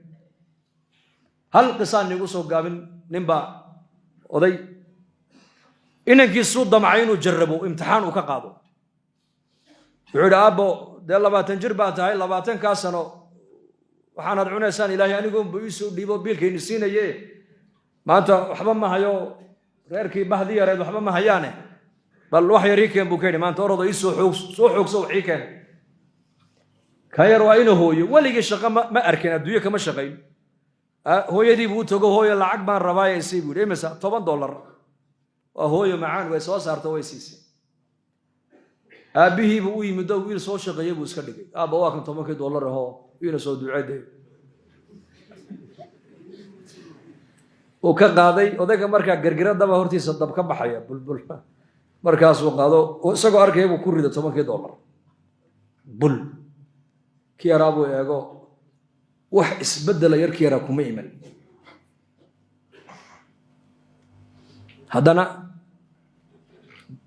هل قصان نقصه قابل نبا وذي إنك يسود ضمعين وجربوا امتحان وكقاضوا يقول أبو ده الله تنجربات هاي الله تنكاسنو وحنا دعونا إنسان إلهي أنا يقوم بيسو ديبو بيل كي نسينا يه ما أنت حبا ما هيو غير كي بهدي ريد حبا ما هيانه بل وحي ريكين بوكيني ما أنت أرض يسو حوك سو حيكين كاير وإنه هو ولي الشقة ما أركن الدنيا كما شقين هو يدي بوتوغو هو العقد ما الرباية يسيبو ليه مسا $10 وهو معان ويسوا صارت ويسيسي أبيه بوي مدو ويل سو شقيه بو اسكا دغاي ابا واكن $10 هو ويل سو duceeday oo ka qaaday odayga marka gargaradaba hortiisa dab ka baxaya bulbul markaas uu qaado isagoo arkay uu ku rido $10 bul kiyaraabo eego wax isbedel yarkii yara kuma iman hadana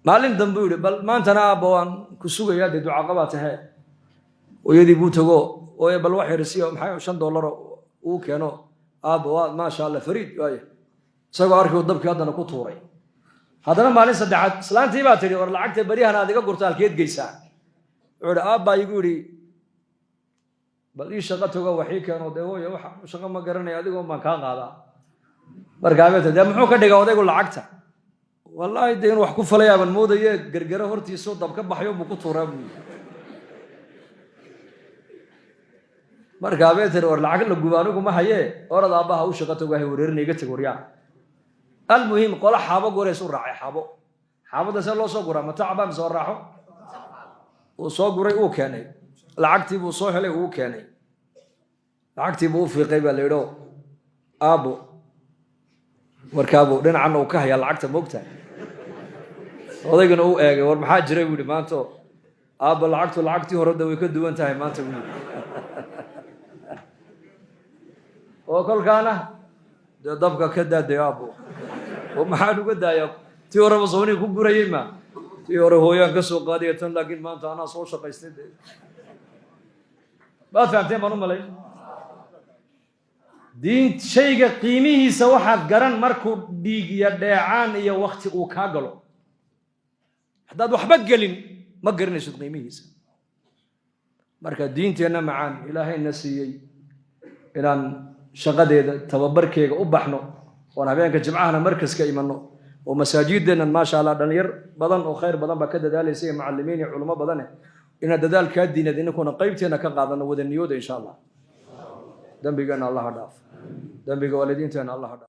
maalin dambe yiri bal maantana abaan ku sugayaa duca qabatahay oo yadi buu tago oo bal wax yarsiyo maxay $5 uu keeno aba ma sha Allah fariid waaye isagoo arkay dabkii hadana ku tuuray hadana maalin saddexaad islaantii baa tiri war lacagta bariyahan adiga gurtaalkeed geysaa wuxuu aba igu yiri bal ii shaqo tago waxii keeno deeyo wax shaqo ma garanay adigoo ma ka qaadaa markaabada de muxuu ka dhigaa odaygu lacagta wallahi de inuu wax ku falaya ban moodayay gargaro hortiisa dab ka baxyo buu ku tuuraa markaabada war lacag la gubaanigu ma haye orada abaha u shaqo tago hay wareerinayga tag waryaa almuhim qola xaabo goreys u raacay xaabada se loo soo guraa ma tacbaan soo raaxo uu soo guray uu keenay lacagtii buu soo helay uu keenay lacagtii buu fiiqay baa leedo abo markaabo dhinacan uu ka haya lacagta moogta odaygana uu eegay war maxaa jiray wuu maanta abo lacagtii hore way ka duwan tahay maanta wuu oo kolkaana dabka ka daaday abo oo maxaa uga daaya tii hore wasawni ku gurayay ma tii hore hooyaan ka soo qaaday tan laakiin maanta ana soo shaqaystay ba fahamteen baan u malay diin shayga qiimihiisa waxa garan markuu dhiig iyo dheecaan iyo waqti uu ka galo hadaad waxba galin ma garanaysid qiimihiisa marka diinteena macaan ilaahay nasiyay inaan shaqadeeda tababarkeega u baxno oo habeenka jimcaha markaska imano oo masaajideena ma sha Allah dhalinyar badan oo khayr badan ba ka dadaalayay macallimiin iyo culimo badan ina dadaalka diinad inaguna qaybteena ka qaadano wada niyooda insha Allah dambigeena Allah dhaaf dambiga waalidiinteena Allah dhaaf